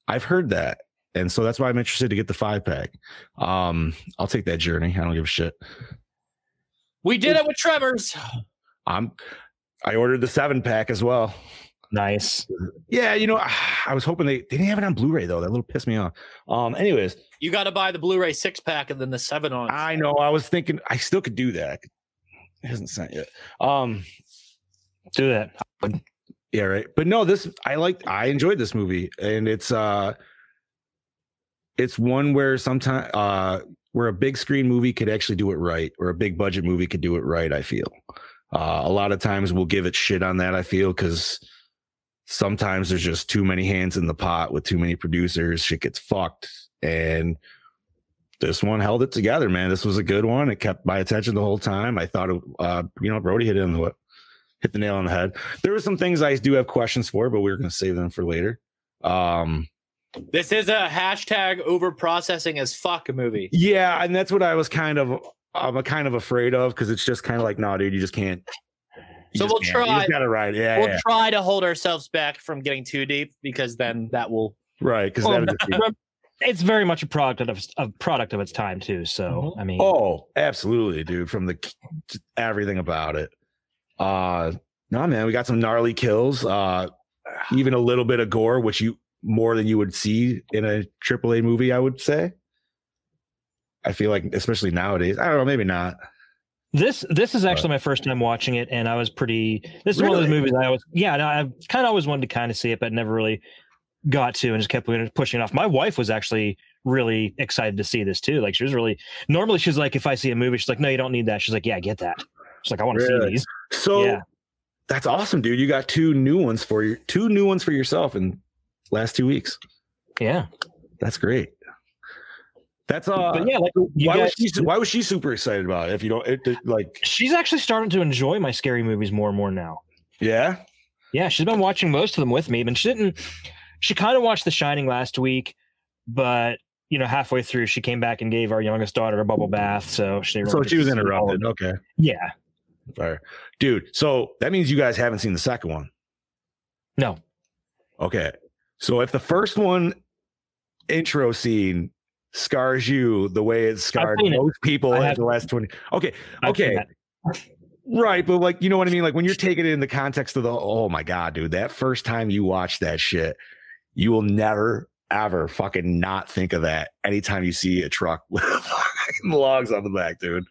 I've heard that, and so that's why I'm interested to get the 5-pack. I'll take that journey. I don't give a shit. We did it with Tremors. I ordered the 7-pack as well. Nice. Yeah, you know, I was hoping they didn't have it on Blu-ray though. That little pissed me off. Anyways, you got to buy the Blu-ray 6-pack and then the 7 on. I know. I was thinking I still could do that. It hasn't sent yet. Do that. Yeah, right. But no, I enjoyed this movie, and it's one where sometimes where a big screen movie could actually do it right, or a big budget movie could do it right. I feel a lot of times we'll give it shit on that. I feel because sometimes there's just too many hands in the pot with too many producers. Shit gets fucked, and this one held it together, man. This was a good one. It kept my attention the whole time. I thought, Brody hit the nail on the head. There were some things I do have questions for, but we're going to save them for later. This is a hashtag over processing as fuck movie. Yeah, and that's what I'm kind of afraid of, because it's just kind of like, no, dude, you just can't. So we'll try. You just gotta ride. Yeah, we'll try to hold ourselves back from getting too deep, because then that will because it's very much a product of its time too. So I mean, absolutely, dude. From everything about it. No, man, we got some gnarly kills. Even a little bit of gore, which more than you would see in a AAA movie, I would say. I feel like, especially nowadays, I don't know, maybe not. This is actually my first time watching it, and I was pretty. This is one of those movies I kind of always wanted to kind of see it, but never really got to, and just kept pushing it off. My wife was actually really excited to see this too. Like, she was really. Normally, she's like, if I see a movie, she's like, no, you don't need that. She's like, yeah, I get that. She's like, I want to see these. So yeah. That's awesome, dude. You got two new ones for yourself in last 2 weeks. Yeah, that's great. That's But yeah, like, why was she super excited about it? If you don't like, she's actually starting to enjoy my scary movies more and more now. Yeah, yeah, she's been watching most of them with me, but she didn't. She kind of watched The Shining last week, but halfway through, she came back and gave our youngest daughter a bubble bath. So she was interrupted. Okay, yeah, fire, dude. So that means you guys haven't seen the second one. No. Okay, so if the first one intro scene scars you the way it scarred most people in the last 20. Okay. Right, but like, you know what I mean? Like, when you're taking it in the context of oh my God, dude, that first time you watch that shit, you will never ever fucking not think of that anytime you see a truck with fucking logs on the back, dude.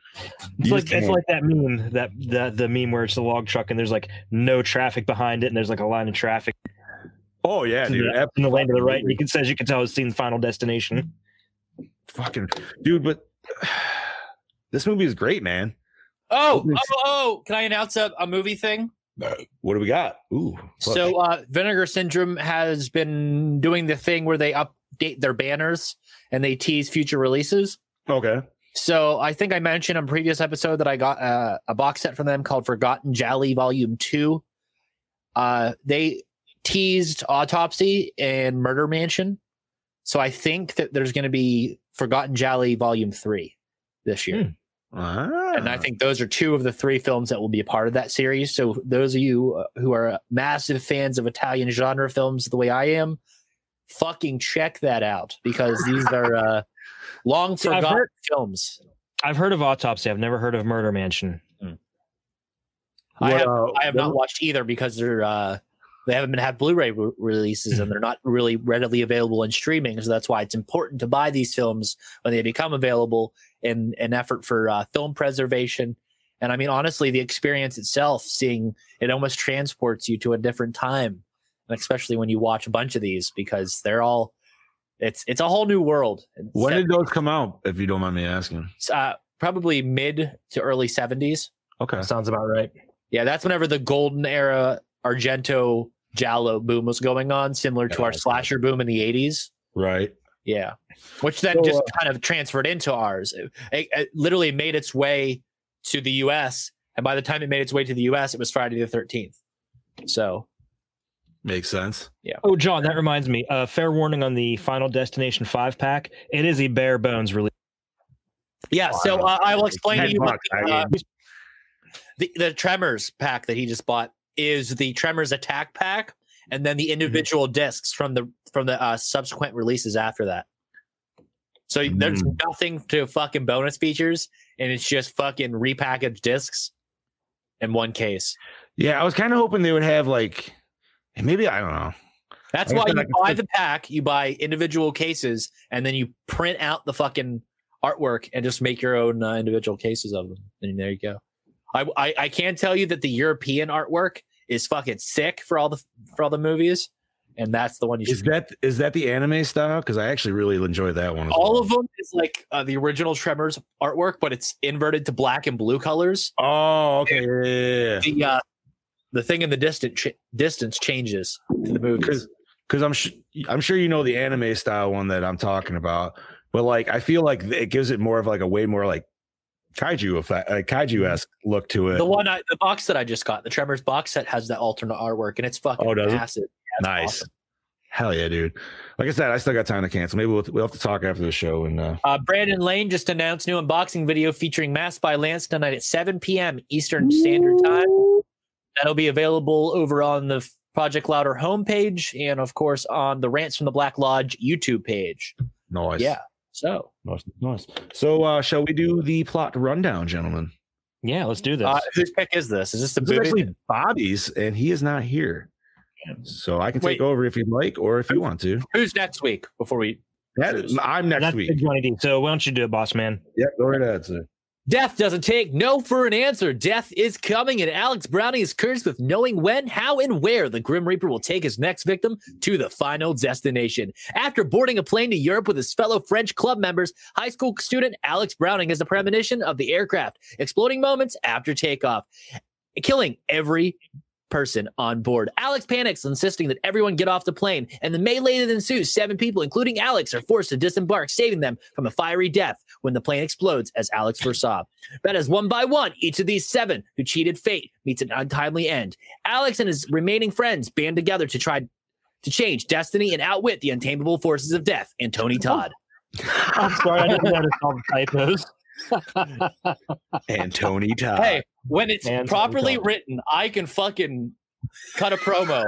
It's like that meme, the meme where it's the log truck and there's like no traffic behind it and there's like a line of traffic. Oh yeah, dude. In the lane to the right, you can tell it's seen Final Destination. Fucking dude, but this movie is great, man. Oh! Can I announce a movie thing? What do we got? Ooh. So Vinegar Syndrome has been doing the thing where they update their banners and they tease future releases. Okay. So I think I mentioned on a previous episode that I got a box set from them called Forgotten Jolly Volume 2. They teased Autopsy and Murder Mansion. So I think that there's going to be Forgotten Jolly Volume 3 this year. And I think those are two of the three films that will be a part of that series. So those of you who are massive fans of Italian genre films the way I am, fucking check that out, because these are long forgotten films. I've heard of Autopsy. I've never heard of Murder Mansion. I have not watched either because they haven't had Blu-ray releases and they're not really readily available in streaming. So that's why it's important to buy these films when they become available in an effort for film preservation. And I mean, honestly, the experience itself, seeing it almost transports you to a different time, and especially when you watch a bunch of these, because they're all, it's a whole new world. When did those come out, if you don't mind me asking? Probably mid to early 70s. Okay. Sounds about right. Yeah, that's whenever the golden era Argento Giallo boom was going on, similar to our slasher boom in the 80s. Right. Yeah. Which then just kind of transferred into ours. It literally made its way to the US. And by the time it made its way to the US, it was Friday the 13th. So. Makes sense. Yeah. Oh, John, that reminds me. Fair warning on the Final Destination 5 pack. It is a bare bones release. Yeah. So I will explain to you what the Tremors pack that he just bought is the Tremors Attack pack, and then the individual discs from the subsequent releases after that. So there's nothing to fucking bonus features, and it's just fucking repackaged discs in one case. Yeah, I was kind of hoping they would have like, maybe, I don't know. That's why you buy the pack, you buy individual cases, and then you print out the fucking artwork and just make your own individual cases of them. And there you go. I can tell you that the European artwork is fucking sick for all the movies, and that's the one you should. Is that the anime style? Because I actually really enjoy that one. All of them is like the original Tremors artwork, but it's inverted to black and blue colors. Oh, okay. Yeah. The thing in the distance changes to the movie. Because I'm sure you know the anime style one that I'm talking about, but like I feel like it gives it more of like a way more like kaiju effect, kaiju-esque look to it. The box that I just got, the Tremors box set, has that alternate artwork, and it's fucking massive. Yeah, nice. Awesome. Hell yeah, dude. Like I said, I still got time to cancel. Maybe we'll have to talk after the show. And Brandon Lane just announced new unboxing video featuring Masked by Lance tonight at 7 p.m. Eastern Standard Time. That'll be available over on the Project Louder homepage and, of course, on the Rants from the Black Lodge YouTube page. Nice. Yeah. So nice. So shall we do the plot rundown, gentlemen? Yeah, let's do this. Whose pick is this? Is this the movie? Actually Bobby's, and he is not here. So I can take over if you'd like, or if you want to. Who's next week before we I'm next That's week. Big Johnny D. So why don't you do it, boss man? Yep, go right ahead, sir. Death doesn't take no for an answer. Death is coming, and Alex Browning is cursed with knowing when, how, and where the Grim Reaper will take his next victim to the final destination. After boarding a plane to Europe with his fellow French club members, high school student Alex Browning has a premonition of the aircraft exploding moments after takeoff, killing every person on board. Alex panics, insisting that everyone get off the plane, and the melee that ensues, 7 people, including Alex, are forced to disembark, saving them from a fiery death when the plane explodes, as Alex foresaw. But as one by one, each of these 7 who cheated fate meets an untimely end. Alex and his remaining friends band together to try to change destiny and outwit the untamable forces of death and Tony Todd. I'm sorry, I didn't notice all the typos. And Tony Todd. Hey, when it's properly written, I can fucking cut a promo.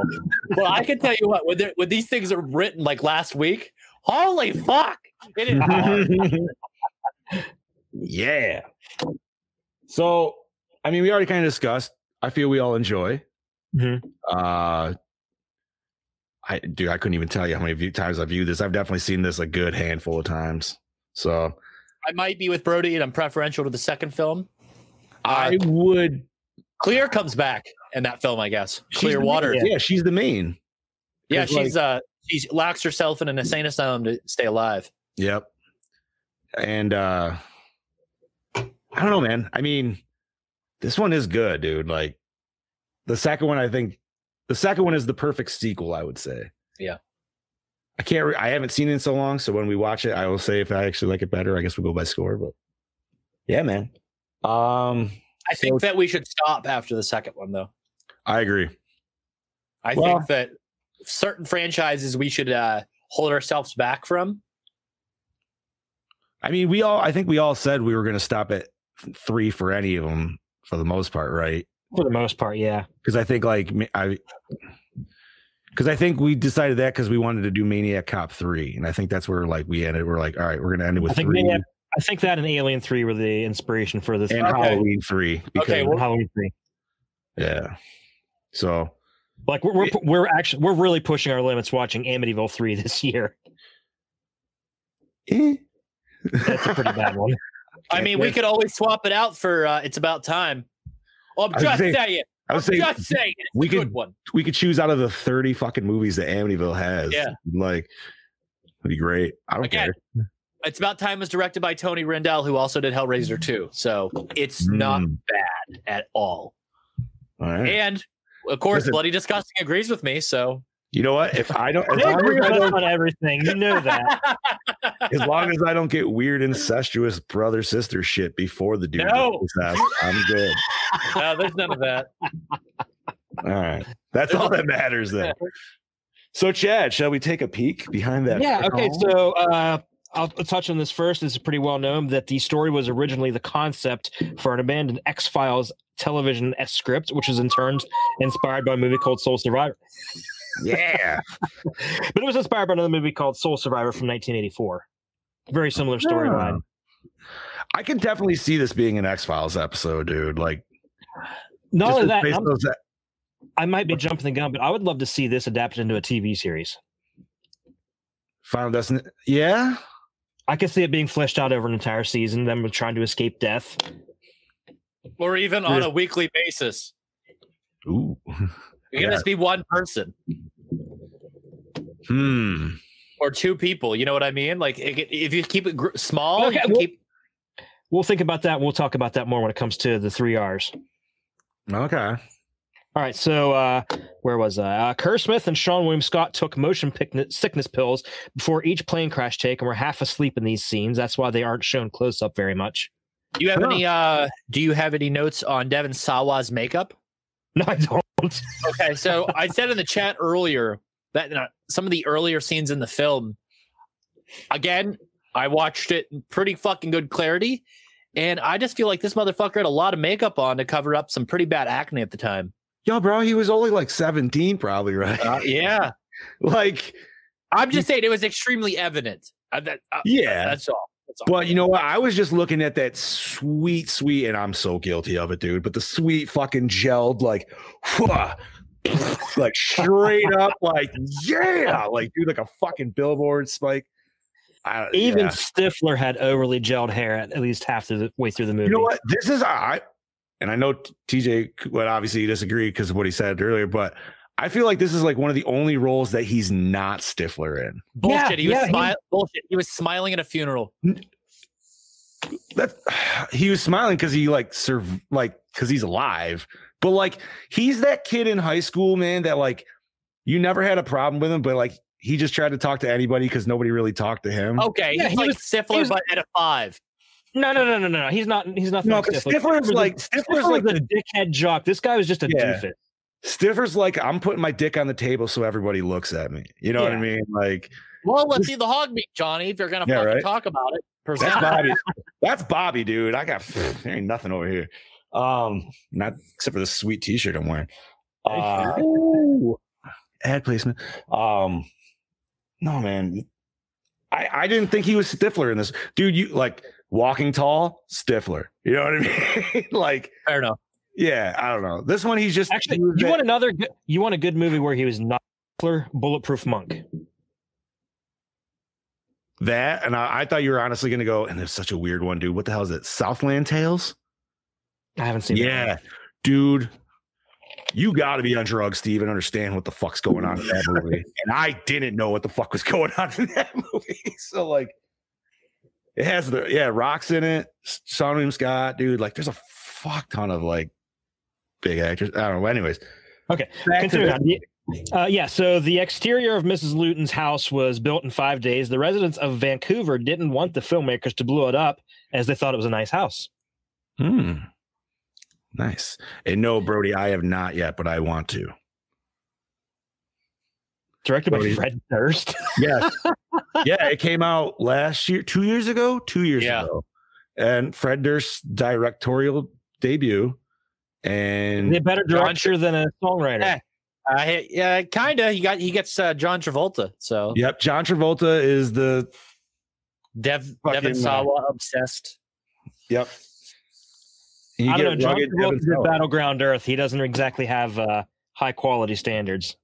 Well, I can tell you what, when these things are written like last week, holy fuck, it is hard. Yeah. So, I mean, we already kind of discussed. I feel we all enjoy. Mm-hmm. I couldn't even tell you how many times I've viewed this. I've definitely seen this a good handful of times. So I might be with Brody, and I'm preferential to the second film. I would. Clear comes back in that film, I guess. Clear Water. Yeah, she's the main. Yeah, she's locks herself in an insane asylum to stay alive. Yep. And I don't know, man. I mean, this one is good, dude. Like the second one, I think the second one is the perfect sequel, I would say. Yeah. I haven't seen it in so long, so when we watch it, I will say if I actually like it better. I guess we'll go by score, but yeah, man. I think that we should stop after the second one, though. I agree. I think that certain franchises we should hold ourselves back from. I mean, I think we all said we were going to stop at 3 for any of them for the most part, right? For the most part, yeah. Because I think because I think we decided that because we wanted to do Maniac Cop 3, and I think that's where we ended. We're like, all right, we're going to end it with 3. I think that and Alien 3 were the inspiration for this. And Halloween 3. Halloween 3. Yeah. So, like, we're really pushing our limits watching Amityville 3 this year. That's a pretty bad one. I mean, we could always swap it out for It's About Time. I'm just saying. We could choose out of the 30 fucking movies that Amityville has. Yeah. Like, it'd be great. I don't care. It's About Time was directed by Tony Rendell, who also did Hellraiser 2. So it's not bad at all. All right. And of course, Bloody Disgusting agrees with me. So you know what? If I don't, I agree with us on everything. You know that. As long as I don't get weird incestuous brother sister shit before the dude, I'm good. No, there's none of that. All right, that's all that matters then. So, Chad, shall we take a peek behind that? Yeah. Okay. So I'll touch on this first. It's pretty well known that the story was originally the concept for an abandoned X-Files television script, which was in turn inspired by a movie called Soul Survivor. Yeah. But it was inspired by another movie called Soul Survivor from 1984. Very similar storyline. I can definitely see this being an X-Files episode, dude. Like, not only that, I might be jumping the gun, but I would love to see this adapted into a TV series. Final Destination. Yeah. I could see it being fleshed out over an entire season, them trying to escape death. Or even on a weekly basis. Ooh. You're going to be one person. Or 2 people. You know what I mean? Like, if you keep it small, okay, you can keep. We'll think about that. We'll talk about that more when it comes to the 3 R's. Okay. All right. So, where was I? Kerr Smith and Sean William Scott took motion sickness pills before each plane crash take and were half asleep in these scenes. That's why they aren't shown close up very much. Do you have any notes on Devin Sawa's makeup? No, I don't. Okay, so I said in the chat earlier that some of the earlier scenes in the film, again, I watched it in pretty fucking good clarity, and I just feel like this motherfucker had a lot of makeup on to cover up some pretty bad acne at the time. Yo, bro, he was only like 17, probably, right? Yeah. Like, I'm just saying it was extremely evident. Yeah. That's all. But you know what? I was just looking at that sweet, and I'm so guilty of it, dude. But the sweet fucking gelled, like straight up, like, yeah, like, dude, like a fucking billboard spike. Even Stifler had overly gelled hair at least half the way through the movie. You know what? This is and I know TJ would obviously disagree because of what he said earlier, but I feel like this is like one of the only roles that he's not Stifler in. Bullshit. Bullshit. He was smiling at a funeral. He was smiling because he because he's alive. But like he's that kid in high school, man, that like you never had a problem with him, but like he just tried to talk to anybody because nobody really talked to him. Okay, yeah, he's like Stifler, but at a 5. No. He's not. No, because Stifler's like the dickhead jock. This guy was just a doofus. Stifler's like, I'm putting my dick on the table so everybody looks at me. You know what I mean? Like, well, let's see the hog meat, Johnny. If you're gonna fucking talk about it, that's Bobby. That's Bobby, dude. There ain't nothing over here. Not except for the sweet T-shirt I'm wearing. Ad placement. No, man. I didn't think he was Stifler in this, dude. You like Walking Tall, Stifler. You know what I mean? Like, fair enough. Yeah, I don't know. This one, he's just actually. You want a good movie where he was not Stifler? Bulletproof Monk. That, and I thought you were honestly going to go, and there's such a weird one, dude. What the hell is it? Southland Tales? I haven't seen. Yeah, dude. You got to be on drugs, Steve, and understand what the fuck's going on in that movie. And I didn't know what the fuck was going on in that movie. So, like, it has Rock's in it, Sean William Scott, dude. Like, there's a fuck ton of like big actors. I don't know. Anyways, okay. So the exterior of Mrs. Luton's house was built in 5 days. The residents of Vancouver didn't want the filmmakers to blow it up as they thought it was a nice house. Nice. And no, Brody, I have not yet, but I want to. Directed by Fred Durst. Yes. Yeah, it came out last year, 2 years ago. 2 years ago. And Fred Durst's directorial debut. And a better director than a songwriter. Yeah, kind of. He gets John Travolta. So yep, John Travolta is the Devon Sawa obsessed. Yep. I don't know. John Travolta did Battleground Earth. He doesn't exactly have high quality standards.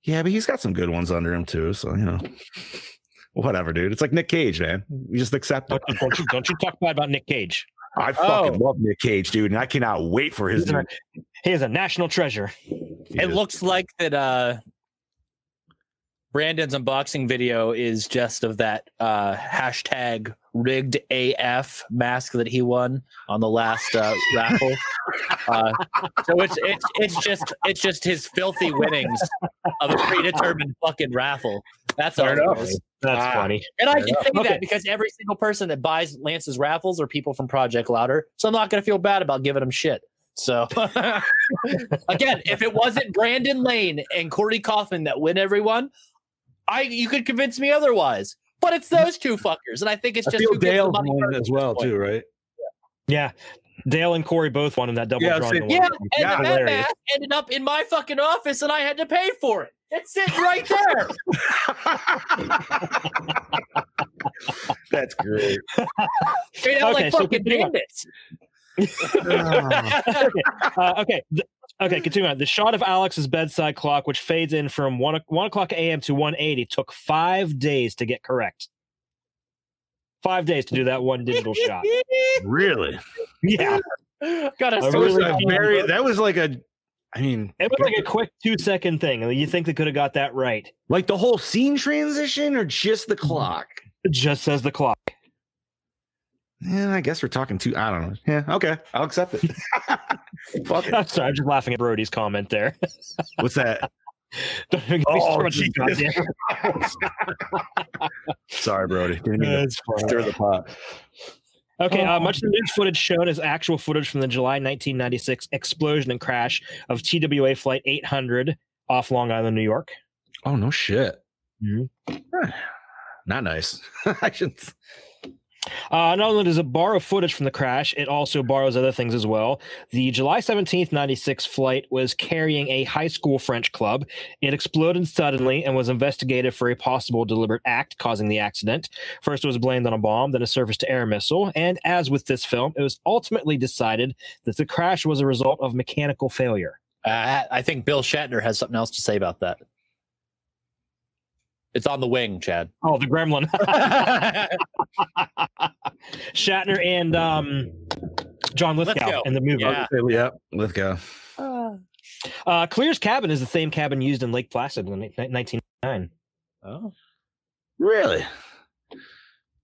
Yeah, but he's got some good ones under him too. So whatever, dude. It's like Nick Cage, man. You just accept it. Don't you talk bad about Nick Cage. I fucking love Nick Cage, dude, and I cannot wait for his. He is a national treasure. It looks like that. Brandon's unboxing video is just of that hashtag rigged AF mask that he won on the last raffle. So it's just his filthy winnings of a predetermined fucking raffle. That's all it is. That's funny. And I can say that because every single person that buys Lance's raffles are people from Project Louder. So I'm not going to feel bad about giving them shit. So again, if it wasn't Brandon Lane and Corey Kaufman that win everyone, you could convince me otherwise. But it's those two fuckers, and I think it's just who Dale gets the money won as well, too, right? Yeah. Dale and Corey both won in that double drawing. Yeah, and that mask ended up in my fucking office, and I had to pay for it. It's sitting right there. That's great. Like fucking bandits. Okay, continue on. The shot of Alex's bedside clock, which fades in from 1 o'clock a.m. to 1:80, took 5 days to get correct. 5 days to do that one digital shot. Really? Yeah. That was like a. I mean, it was like a quick 2-second thing. You think they could have got that right? Like the whole scene transition, or just the clock? It just says the clock. Yeah, I guess we're talking to. I don't know. Yeah, okay, I'll accept it. Fuck it. I'm sorry, I'm just laughing at Brody's comment there. What's that? Sorry, Brody. Stir the pot. Okay, much of the news footage shown is actual footage from the July 1996 explosion and crash of TWA Flight 800 off Long Island, New York. Oh, no shit. Mm-hmm. Not nice. I shouldn't. Not only does it borrow footage from the crash, it also borrows other things as well. The July 17th, 96 flight was carrying a high school French club. It exploded suddenly and was investigated for a possible deliberate act causing the accident. First, it was blamed on a bomb, then a surface-to-air missile. And as with this film, it was ultimately decided that the crash was a result of mechanical failure. I think Bill Shatner has something else to say about that. It's on the wing, Chad. Oh, the gremlin. Shatner and John Lithgow in the movie. Yeah, Lithgow. Clear's cabin is the same cabin used in Lake Placid in 1909. Oh, really?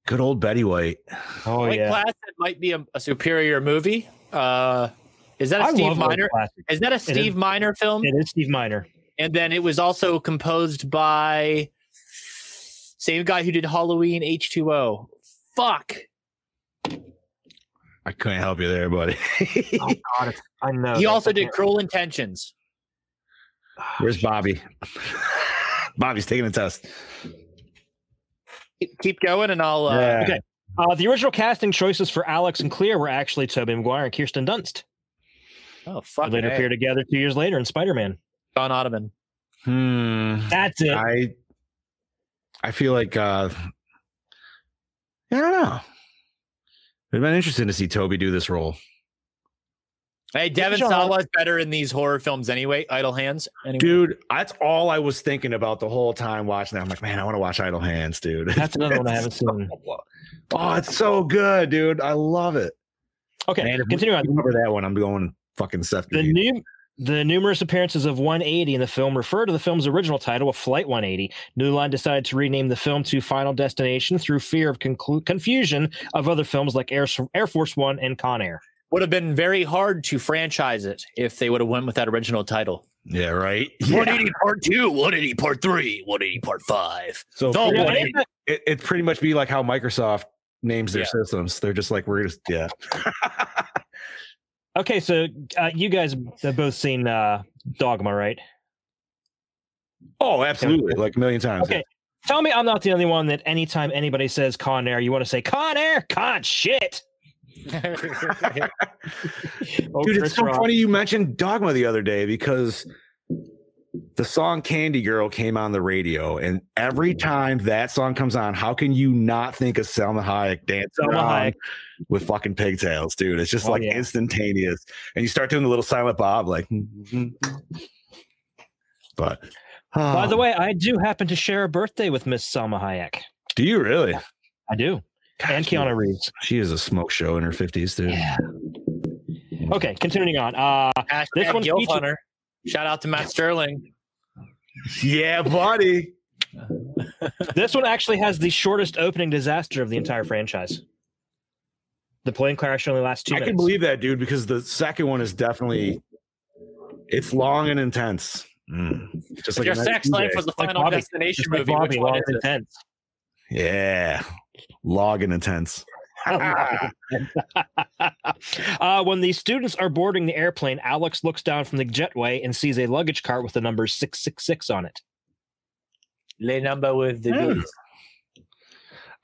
Good old Betty White. Oh, Lake Placid might be a superior movie. Is that a Steve Miner? Is that a Steve Miner film? It is Steve Miner. And then it was also composed by same guy who did Halloween H2O. Fuck. I couldn't help you there, buddy. Oh, God, I know. He also did Cruel Intentions. Where's Bobby? Bobby's taking a test. Keep going, and I'll. Okay. The original casting choices for Alex and Clear were actually Tobey Maguire and Kirsten Dunst. Oh, fuck. They later appeared together 2 years later in Spider-Man. John Ottoman. That's it. I feel like I don't know. It'd been interesting to see Toby do this role. Hey, Devin Sawa is better in these horror films anyway. Idle Hands. Anyway. Dude, that's all I was thinking about the whole time watching that. I'm like, man, I want to watch Idle Hands, dude. That's another one I haven't seen. Oh, it's so good, dude. I love it. Okay, man, continue on. Remember that one? I'm going fucking Seth. The numerous appearances of 180 in the film refer to the film's original title of Flight 180. New Line decided to rename the film to Final Destination through fear of confusion of other films like Air Force One and Con Air. Would have been very hard to franchise it if they would have went with that original title. Yeah, right. 180 Part 2, 180 Part 3, 180 Part 5. So it pretty much be like how Microsoft names their systems. They're just like, we're just, Okay, so you guys have both seen Dogma, right? Oh, absolutely. Like a million times. Okay. Tell me I'm not the only one that anytime anybody says Con Air, you want to say Con Air? Con shit. Dude, it's so funny you mentioned Dogma the other day because the song Candy Girl came on the radio, and every time that song comes on, how can you not think of Selma Hayek dancing around with fucking pigtails, dude? It's just instantaneous. And you start doing the little silent bob, like, but by the way, I do happen to share a birthday with Miss Selma Hayek. Do you really? I do. Gosh, and Keanu Reeves. She is a smoke show in her 50s, dude. Yeah. Okay, continuing on. This one Gilf Hunter. Shout out to Matt Sterling. Yeah, buddy. This one actually has the shortest opening disaster of the entire franchise. The plane crash only lasts 2 minutes. I can believe that, dude, because the second one is definitely it's long and intense. Just like your sex life was the Final Destination movie. Which one is intense? Yeah, log and intense. When the students are boarding the airplane, Alex looks down from the jetway and sees a luggage cart with the number 666 on it. Le number with the bees.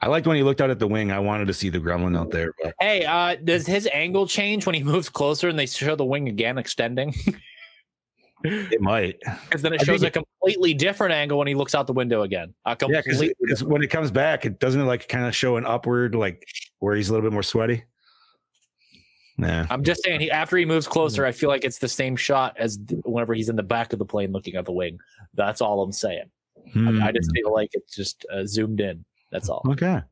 I liked when he looked out at the wing. I wanted to see the gremlin out there. But... Hey, does his angle change when he moves closer and they show the wing again extending? It might, because then it shows a completely different angle when he looks out the window again. Because when it comes back, it doesn't like kind of show an upward, like where he's a little bit more sweaty. Nah, I'm just saying. After he moves closer, I feel like it's the same shot as whenever he's in the back of the plane looking at the wing. That's all I'm saying. I just feel like it's just zoomed in. That's all. Okay.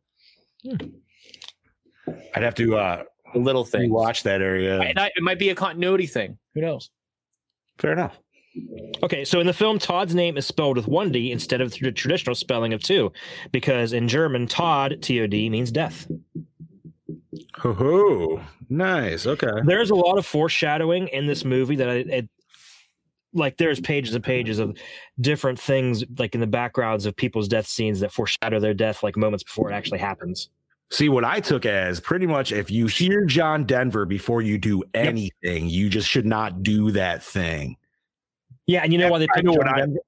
I'd have to a little thing. Watch that area. It might be a continuity thing. Who knows? Fair enough. Okay, so in the film, Todd's name is spelled with one D instead of the traditional spelling of two, because in German, Todd, T-O-D, means death. Oh, nice. Okay. There's a lot of foreshadowing in this movie that like there's pages and pages of different things like in the backgrounds of people's death scenes that foreshadow their death like moments before it actually happens. See, what I took as pretty much if you hear John Denver before you do anything, you just should not do that thing. Yeah, and you know why they picked John Denver?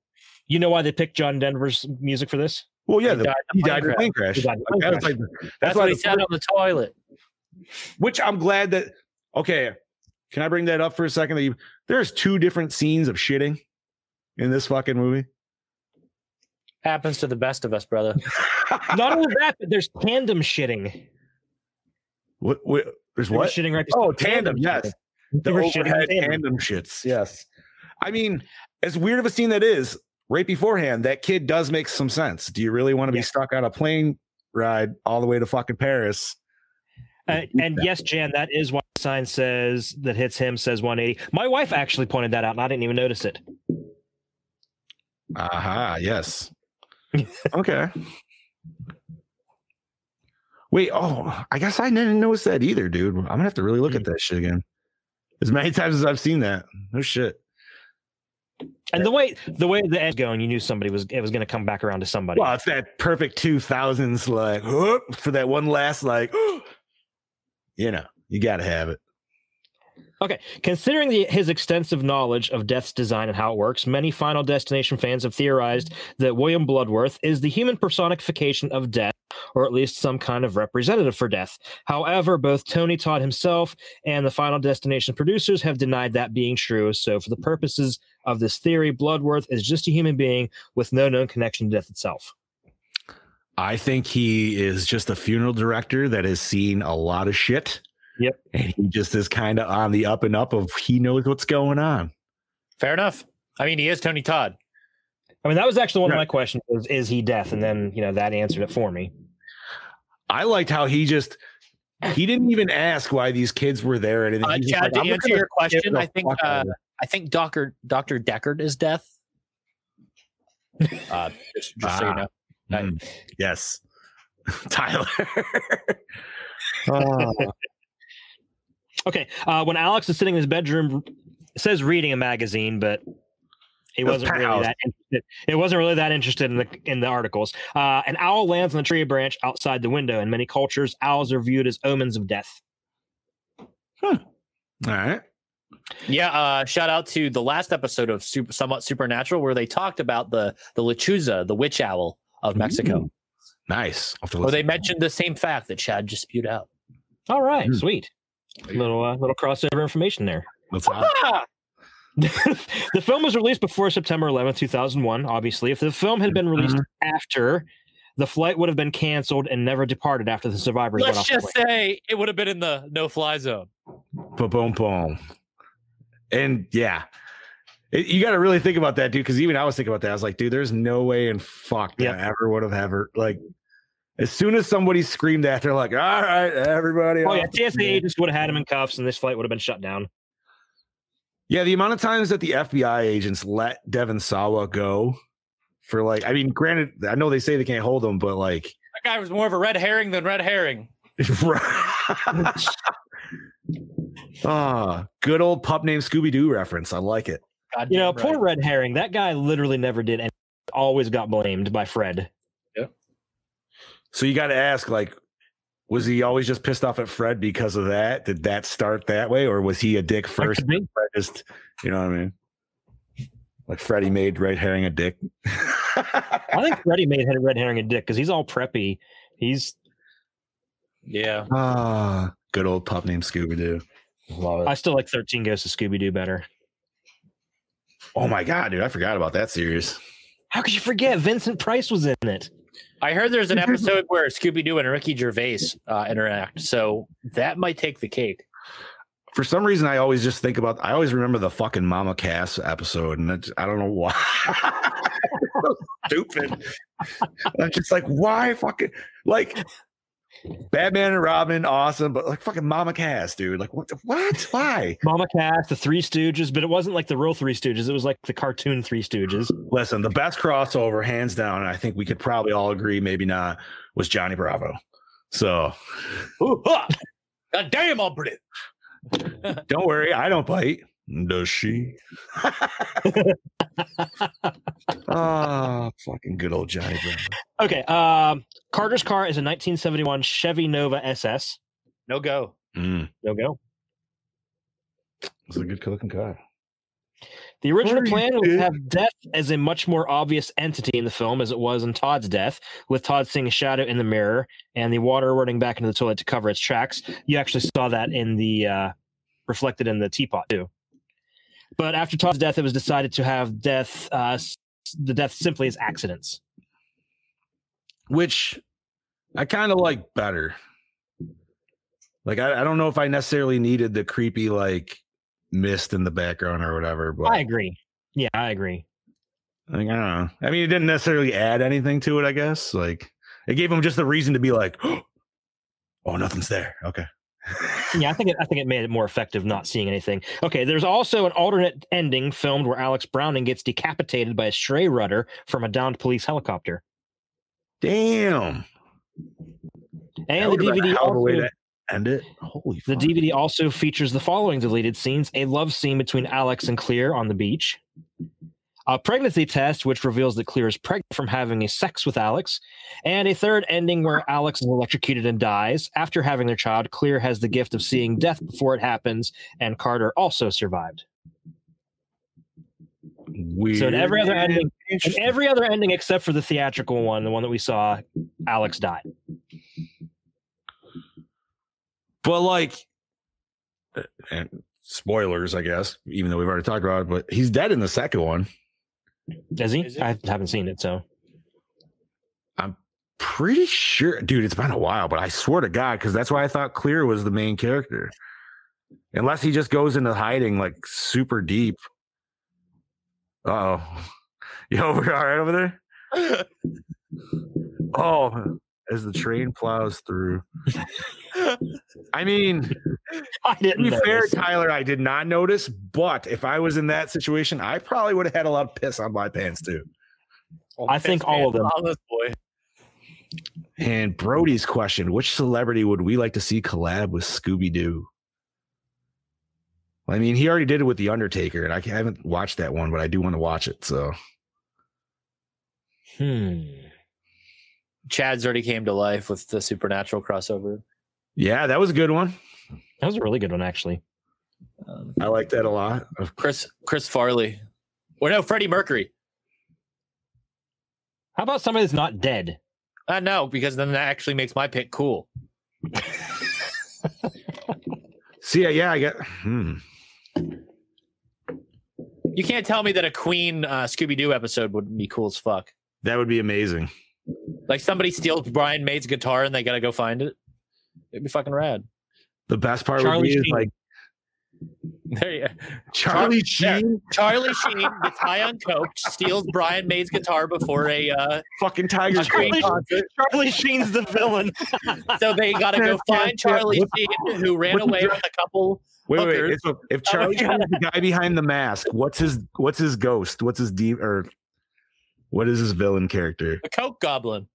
You know why they picked John Denver's music for this? Well, yeah, he died in a plane crash. That's why he sat on the toilet. Which I'm glad that. Okay, can I bring that up for a second? There's 2 different scenes of shitting in this fucking movie. Happens to the best of us, brother. Not only that, but there's tandem shitting. What there's what? Shitting right. Oh, tandem. Yes, the overhead tandem shits. Yes. I mean, as weird of a scene that is, right beforehand, that kid does make some sense. Do you really want to be stuck on a plane ride all the way to fucking Paris? And yes, Jan, that is why the sign says that hits him says 180. My wife actually pointed that out, and I didn't even notice it. Aha, yes. Okay. Wait, I guess I didn't notice that either, dude. I'm gonna have to really look at that shit again. As many times as I've seen that. No shit. And the way the end's going, you knew it was going to come back around to somebody. Well, it's that perfect 2000s, like, for that one last, like, you got to have it. Okay, considering his extensive knowledge of Death's design and how it works, many Final Destination fans have theorized that William Bloodworth is the human personification of Death, or at least some kind of representative for Death. However, both Tony Todd himself and the Final Destination producers have denied that being true, so for the purposes of this theory, Bloodworth is just a human being with no known connection to Death itself. I think he is just a funeral director that has seen a lot of shit. Yep. And he just is kind of on the up and up of he knows what's going on. Fair enough. I mean, he is Tony Todd. I mean, that was actually one of my questions is he Death? And then, that answered it for me. I liked how he didn't even ask why these kids were there. And Chad, to answer your question, I think Dr. Deckard is Death. Just so you know. Yes. Tyler. Okay. When Alex is sitting in his bedroom, it says reading a magazine, but he wasn't really that interested. It wasn't really that interested in the articles. An owl lands on the tree branch outside the window. In many cultures, owls are viewed as omens of death. All right. Yeah. Shout out to the last episode of Somewhat Supernatural, where they talked about the lechuza, the witch owl of Mexico. Nice. Well, they mentioned the same fact that Chad just spewed out. All right, sweet. Little crossover information there. The film was released before September 11th, 2001. Obviously, if the film had been released after, the flight would have been canceled and never departed after the survivors. Let's just say it would have been in the no-fly zone. Boom, boom. And yeah, you got to really think about that, dude. Because even I was thinking about that. I was like, dude, there's no way in fuck that ever would have ever like. As soon as somebody screamed that, they're like, all right, everybody. Oh, yeah, TSA agents would have had him in cuffs and this flight would have been shut down. Yeah, the amount of times that the FBI agents let Devon Sawa go for granted, I know they say they can't hold him, but like. That guy was more of a red herring than red herring. Good old pup named Scooby-Doo reference. I like it. Poor red herring. That guy literally never did and always got blamed by Fred. So you got to ask, was he always just pissed off at Fred because of that? Did that start that way? Or was he a dick first? Fred just, you know what I mean? Like Freddie made red herring a dick. I think Freddie made red herring a dick because he's all preppy. Yeah. Good old pup named Scooby-Doo. Love it. I still like 13 Ghosts of Scooby-Doo better. Oh my God, dude. I forgot about that series. How could you forget? Vincent Price was in it. I heard there's an episode where Scooby-Doo and Ricky Gervais interact, so that might take the cake. For some reason, I always remember the fucking Mama Cass episode, and I don't know why. So stupid. I'm just like, why fucking Batman and Robin, awesome, but fucking Mama Cass, dude. What? Why? Mama Cass, the Three Stooges, but it wasn't like the real Three Stooges. It was like the cartoon Three Stooges. Listen, the best crossover, hands down, and I think we could probably all agree, maybe not, was Johnny Bravo. So, God damn, I'll put it. Don't worry, I don't bite. Does she? Fucking good old Johnny Bravo. Okay, Carter's car is a 1971 Chevy Nova SS. No go. No go. It's a good looking car. The original plan was to have Death as a much more obvious entity in the film as it was in Todd's death, with Todd seeing a shadow in the mirror and the water running back into the toilet to cover its tracks. You actually saw that in the reflected in the teapot too. But after Todd's death, it was decided to have the death simply as accidents. Which I kind of like better. I don't know if I necessarily needed the creepy mist in the background or whatever. But I agree. Yeah, I agree. Like, I don't know. I mean, it didn't necessarily add anything to it, I guess. Like, it gave him just the reason to be like, oh, nothing's there. Okay. Yeah, I think it made it more effective not seeing anything. Okay, there's also an alternate ending filmed where Alex Browning gets decapitated by a stray rudder from a downed police helicopter. Damn. And the DVD also, way also, to end it. Holy the fuck. DVD also features the following deleted scenes: a love scene between Alex and Clear on the beach, a pregnancy test which reveals that Clear is pregnant from having a sex with Alex, and a third ending where Alex is electrocuted and dies. After having their child, Clear has the gift of seeing death before it happens, and Carter also survived. Weird. So in every other ending except for the theatrical one, the one that we saw, Alex died. But like, and spoilers, I guess, even though we've already talked about it, but he's dead in the second one. Is he? I haven't seen it, so I'm pretty sure, dude. It's been a while, but I swear to God, because that's why I thought Clear was the main character, unless he just goes into hiding like super deep. Oh, yo, we're all right over there. Oh, as the train plows through. I mean, to be fair, Tyler, I did not notice, but if I was in that situation, I probably would have had a lot of piss on my pants too. I think all of them. Boy. And Brody's question: which celebrity would we like to see collab with Scooby-Doo? I mean, he already did it with The Undertaker, and I haven't watched that one, but I do want to watch it. So, Chad's already came to life with the Supernatural crossover. Yeah, that was a good one. That was a really good one, actually. I like that a lot. Chris Farley. Or no, Freddie Mercury. How about somebody that's not dead? No, because then that actually makes my pick cool. See, yeah, I get. You can't tell me that a Queen Scooby-Doo episode would be cool as fuck. That would be amazing. Like somebody steals Brian May's guitar and they gotta go find it. It'd be fucking rad. The best part would be is like there you go. Charlie Sheen. Charlie Sheen gets high on coke, steals Brian May's guitar before a fucking Tiger concert. Charlie Sheen's the villain. So they gotta go find Charlie Sheen, who ran away with a couple. Wait. If Charlie Sheen is the guy behind the mask, what's his ghost? What's his or what is his villain character? A coke goblin.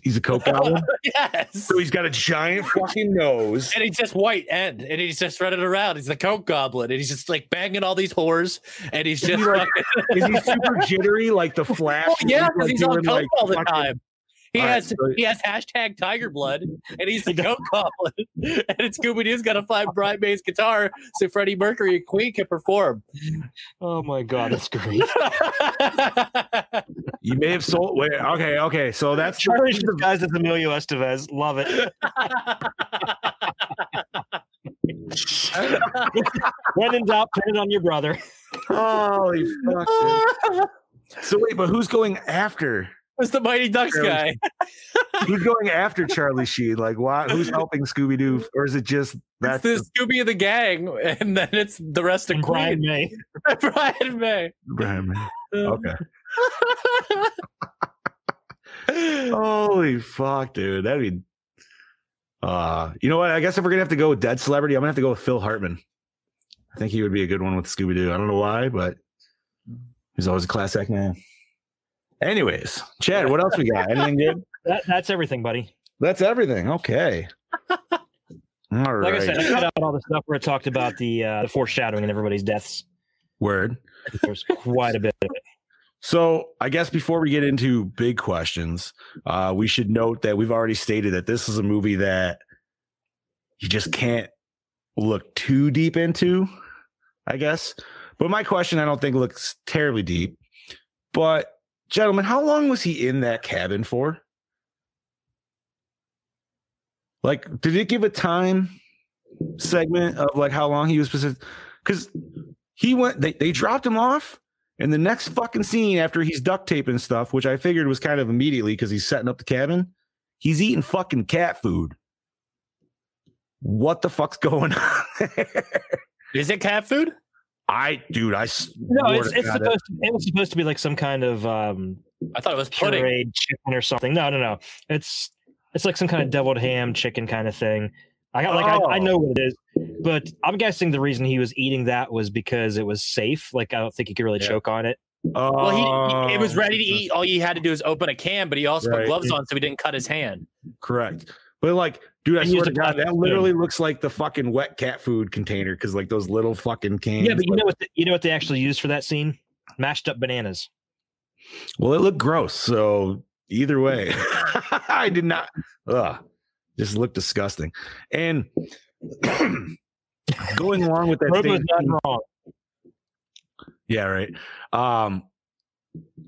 He's a coke goblin? Yes. So he's got a giant fucking nose. And he's just white and he's just running around. He's the coke goblin. And he's just like banging all these whores. And he's just is he super jittery like the Flash? Oh, yeah, because he's on coke all the fucking time. He has hashtag Tiger Blood, and he's the coke goblin. And Scooby-Doo's got to find Brian May's guitar so Freddie Mercury and Queen can perform. Oh my God, that's great. You may have sold. Wait, okay. So that's Charlie disguised as Emilio Estevez. Love it. When in doubt, put it on your brother. Holy fuck! Dude. So wait, but who's going after? It's the Mighty Ducks guy. Who's going after Charlie Sheen? Like, why? Who's helping Scooby-Doo? Or is it just that's the Scooby of the gang, and then it's the rest of Brian May. Brian May. Okay. Holy fuck, dude. That'd be. You know what? I guess if we're gonna have to go with dead celebrity, I'm gonna have to go with Phil Hartman. I think he would be a good one with Scooby-Doo. I don't know why, but he's always a class act man. Anyways, Chad, what else we got? Anything good? That's everything, buddy. That's everything. Okay. All right. Like I said, I cut out all the stuff where it talked about the foreshadowing and everybody's deaths. Word. There's quite a bit of it. So I guess before we get into big questions, we should note that we've already stated that this is a movie that you just can't look too deep into, I guess. But my question, I don't think looks terribly deep. But gentlemen, how long was he in that cabin for? Like, did it give a time segment of like how long he was specific? Because he went, they dropped him off, and the next fucking scene after he's duct taping stuff, which I figured was kind of immediately because he's setting up the cabin, he's eating fucking cat food. What the fuck's going on there? Is it cat food? No, it was supposed to be like some kind of I thought it was pudding chicken or something. No. It's like some kind of deviled ham chicken kind of thing. I know what it is, but I'm guessing the reason he was eating that was because it was safe. Like I don't think he could really choke on it. Well, it was ready to eat. All he had to do is open a can, but he also put gloves on so he didn't cut his hand. Correct. But like, dude, I swear to God, that literally looks like the fucking wet cat food container because like those little fucking cans. Yeah, but you know what they actually used for that scene? Mashed up bananas. Well, it looked gross. So either way, I did not. Just looked disgusting. And going along with that, Robo's not wrong. Yeah, right.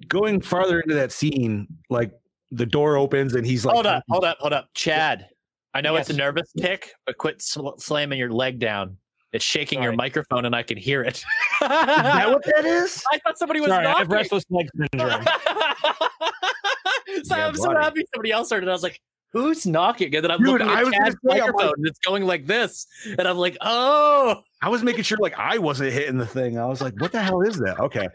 Going farther into that scene, like the door opens and he's like, hold up, Chad. I know it's a nervous tick, but quit slamming your leg down. It's shaking your microphone, and I can hear it. Is that what that is? I thought somebody was knocking. I have restless leg syndrome. So I'm so happy somebody else heard it. I was like, "Who's knocking?" And then I'm looking at Chad's microphone, and it's going like this, and I'm like, "Oh!" I was making sure like I wasn't hitting the thing. I was like, "What the hell is that?" Okay.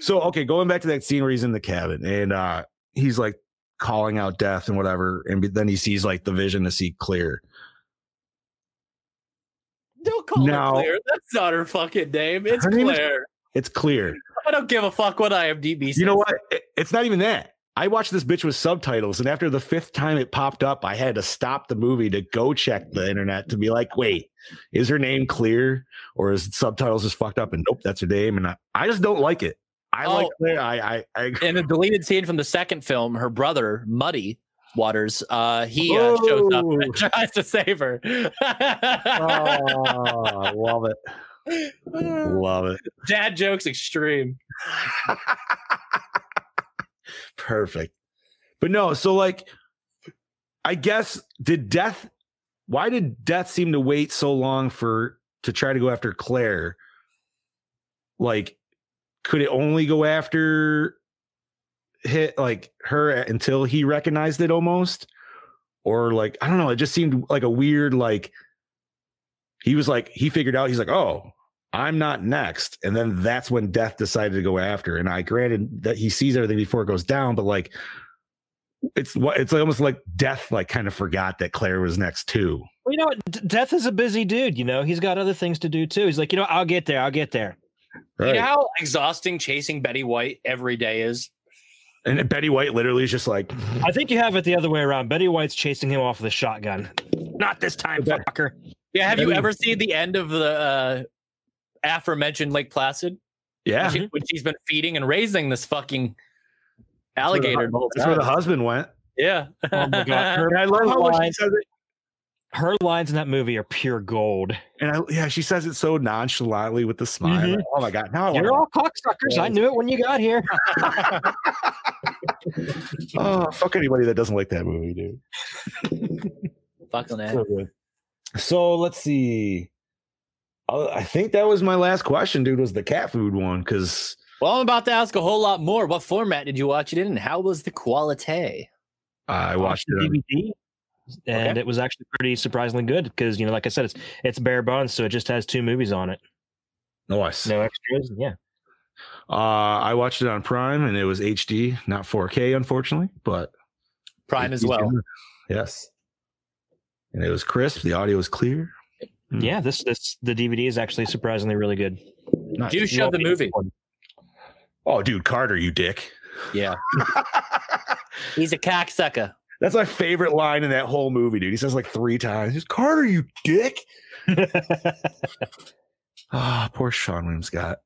So going back to that scene where he's in the cabin and he's like calling out death and whatever, and then he sees like the vision to see clear. Don't call her Claire. That's not her fucking name. It's Claire. It's Clear. I don't give a fuck what IMDb says. You know what? It's not even that. I watched this bitch with subtitles, and after the 5th time it popped up, I had to stop the movie to go check the internet to be like, wait, is her name Clear, or is subtitles just fucked up? And nope, that's her name. And I just don't like it. I like Claire. I in a deleted scene from the second film, her brother Muddy Waters, he shows up and tries to save her. Love it. Love it. Dad jokes extreme. Perfect. But no, so like, I guess why did Death seem to wait so long to try to go after Claire? Like, could it only go after her until he recognized it almost? Or like, I don't know, it just seemed like a weird, like, he was like, he figured out, he's like, oh, I'm not next. And then that's when Death decided to go after. And I granted that he sees everything before it goes down, but like, it's almost like Death like kind of forgot that Claire was next too. Well, you know what? Death is a busy dude. You know, he's got other things to do too. He's like, I'll get there. Right. You know how exhausting chasing Betty White every day is? And Betty White literally is just like, I think you have it the other way around. Betty White's chasing him off with a shotgun. Not this time, fucker. Yeah, have you ever seen the end of the aforementioned Lake Placid? Yeah. When she's been feeding and raising this fucking alligator. That's where the husband went. Yeah. Oh my God. I love how much she says it. Her lines in that movie are pure gold. And she says it so nonchalantly with the smile. Mm-hmm. Oh my God. Now you're all cocksuckers. I knew it when you got here. Oh, fuck anybody that doesn't like that movie, dude. Fucking it. So let's see. I think that was my last question, dude, was the cat food one. Because, well, I'm about to ask a whole lot more. What format did you watch it in? And how was the quality? I watched it on DVD. And it was actually pretty surprisingly good because, you know, like I said, it's bare bones, so it just has 2 movies on it. Nice. No extras. Yeah. I watched it on Prime, and it was HD, not 4K, unfortunately, but Prime as well. Yes. And it was crisp. The audio was clear. Yeah, the DVD is actually surprisingly really good. Nice. Do show the movie. Oh, dude, Carter, you dick. Yeah. He's a cocksucker. That's my favorite line in that whole movie, dude. He says like 3 times. He's Carter, you dick. Poor Sean William Scott.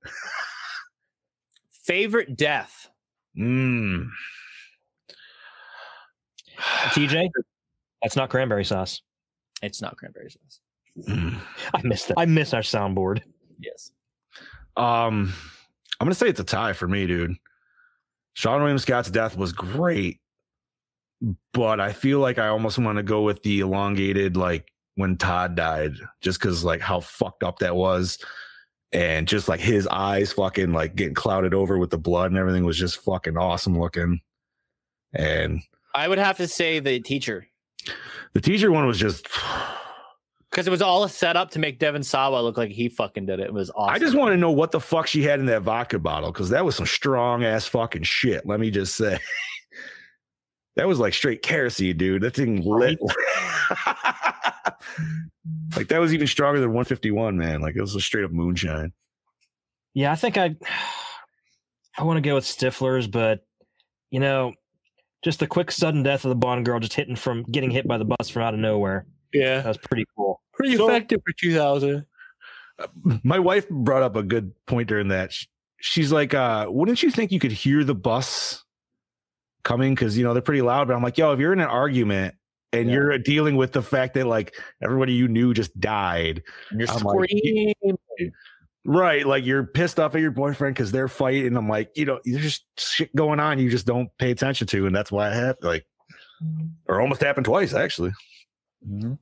Favorite death. TJ, that's not cranberry sauce. It's not cranberry sauce. I missed that. I miss our soundboard. Yes. I'm gonna say it's a tie for me, dude. Sean William Scott's death was great, but I feel like I almost want to go with the elongated, like when Todd died, just because like how fucked up that was, and just like his eyes fucking like getting clouded over with the blood and everything was just fucking awesome looking. And I would have to say the teacher. The teacher one was just Because it was all a setup to make Devon Sawa look like he fucking did it. It was awesome. I just want to know what the fuck she had in that vodka bottle, because that was some strong ass fucking shit. Let me just say. That was like straight kerosene, dude. That thing lit. Like that was even stronger than 151, man. Like it was a straight up moonshine. Yeah, I think I want to go with Stifler's, but you know, just the quick sudden death of the Bond girl just getting hit by the bus from out of nowhere. Yeah. That was pretty cool. Pretty effective for 2000. My wife brought up a good point during that. She's like, wouldn't you think you could hear the bus coming? Because, you know, they're pretty loud. But I'm like, yo, if you're in an argument and you're dealing with the fact that like everybody you knew just died. And you're screaming. Like, right. Like you're pissed off at your boyfriend because they're fighting. I'm like, you know, there's just shit going on you just don't pay attention to. And that's why it happened. Like, or almost happened twice, actually. Mm-hmm.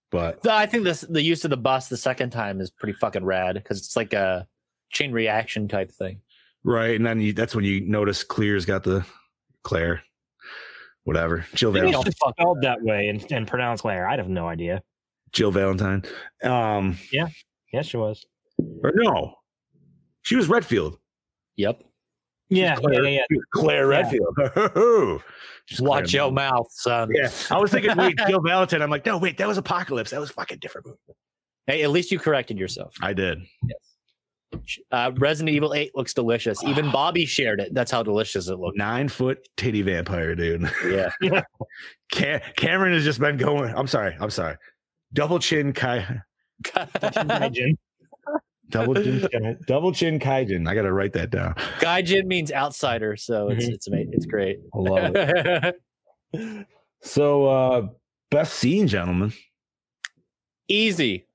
But I think the use of the bus the second time is pretty fucking rad because it's like a chain reaction type thing. Right. And then that's when you notice Claire, whatever. Jill Valentine. It's spelled that way and pronounced Claire. I have no idea. Jill Valentine. Yeah. Yes, she was. Or no. She was Redfield. Yep. Yeah. Claire Redfield. Watch your mouth, son. Yeah. I was thinking, wait, Jill Valentine. I'm like, no, wait, that was Apocalypse. That was fucking different movie. Hey, at least you corrected yourself. I did. Yes. Resident Evil 8 looks delicious. Even Bobby shared it. That's how delicious it looked. 9-foot titty vampire, dude. Yeah. Cameron has just been going. I'm sorry. Double chin Kaijin. Double chin Kaijin. I got to write that down. Gaijin means outsider, so it's great. I love it. So, best scene, gentlemen. Easy.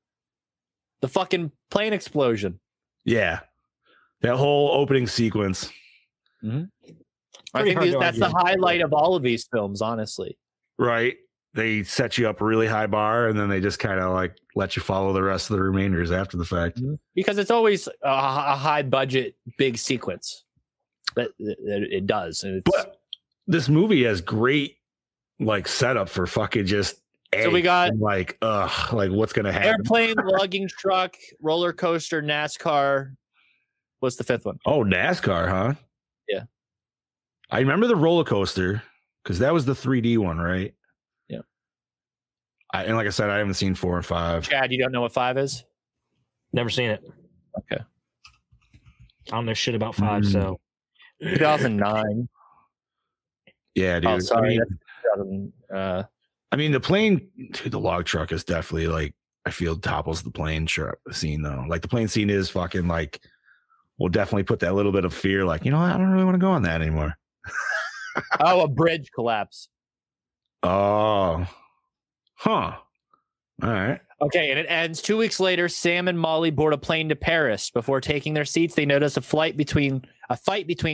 The fucking plane explosion. Yeah, that whole opening sequence. Mm-hmm. I think that's the highlight of all of these films, honestly. Right. They set you up a really high bar, and then they just kind of like let you follow the rest of the remainders after the fact. Because it's always a high budget, big sequence. But it does. But this movie has great like setup for fucking just. So we got like what's gonna happen? Airplane, lugging truck, roller coaster, NASCAR. What's the fifth one? Oh, NASCAR, huh? Yeah. I remember the roller coaster because that was the 3D one, right? Yeah. And like I said, I haven't seen 4 and 5. Chad, you don't know what 5 is? Never seen it. Okay. I don't know shit about 5, so 2009. Yeah, dude. Oh, sorry. I mean, the plane, dude, the log truck is definitely like, I feel topples the plane scene though. Like the plane scene is fucking like, will definitely put that little bit of fear. Like, you know, I don't really want to go on that anymore. Oh, a bridge collapse. Oh, huh. All right. Okay, and it ends 2 weeks later. Sam and Molly board a plane to Paris. Before taking their seats, they notice a fight between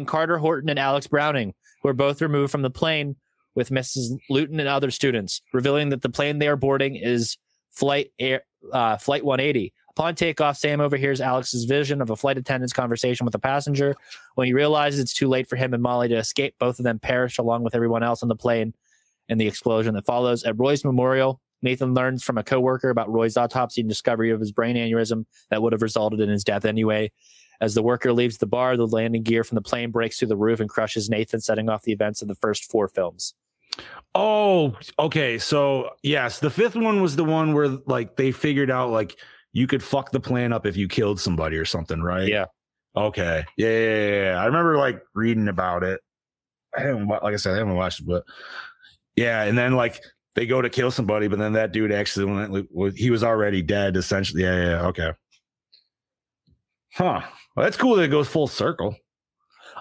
Carter Horton and Alex Browning, who are both removed from the plane with Mrs. Luton and other students, revealing that the plane they are boarding is Flight 180. Upon takeoff, Sam overhears Alex's vision of a flight attendant's conversation with a passenger. When he realizes it's too late for him and Molly to escape, both of them perish along with everyone else on the plane in the explosion that follows. At Roy's memorial, Nathan learns from a coworker about Roy's autopsy and discovery of his brain aneurysm that would have resulted in his death anyway. As the worker leaves the bar, the landing gear from the plane breaks through the roof and crushes Nathan, setting off the events of the first 4 films. Oh, okay. So yes, the 5th one was the one where like they figured out like you could fuck the plane up if you killed somebody or something, right? Yeah. Okay. Yeah. I remember like reading about it. I haven't watched it, but yeah. And then like they go to kill somebody, but then that dude accidentally, he was already dead essentially. Yeah. Okay. Huh. Well, that's cool that it goes full circle.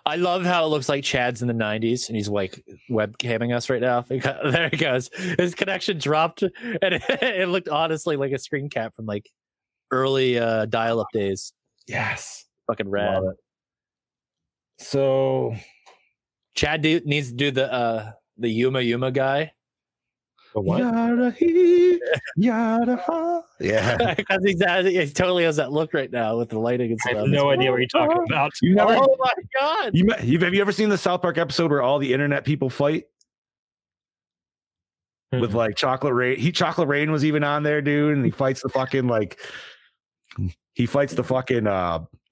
I love how it looks like Chad's in the 90s and he's like webcamming us right now. There he goes. His connection dropped and it looked honestly like a screen cap from like early dial-up days. Yes. Fucking rad. So Chad needs to do the Yuma guy. The what? Yeah. Because he totally has that look right now with the lighting and stuff. I have no idea what you're talking about. Oh my God. Have you ever seen the South Park episode where all the internet people fight? with like Chocolate Rain. Chocolate Rain was even on there, dude, and he fights the fucking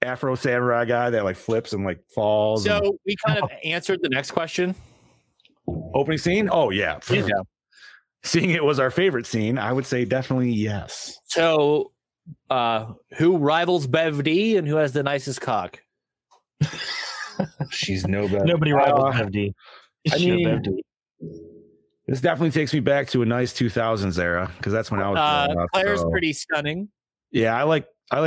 Afro samurai guy that like flips and like falls. So we kind of answered the next question. Opening scene? Oh yeah. Seeing it was our favorite scene, I would say definitely yes. So who rivals Bev D and who has the nicest cock? She's no better. Nobody rivals Bev D. I mean, this definitely takes me back to a nice 2000s era because that's when I was growing up. Claire's pretty stunning. Yeah, I like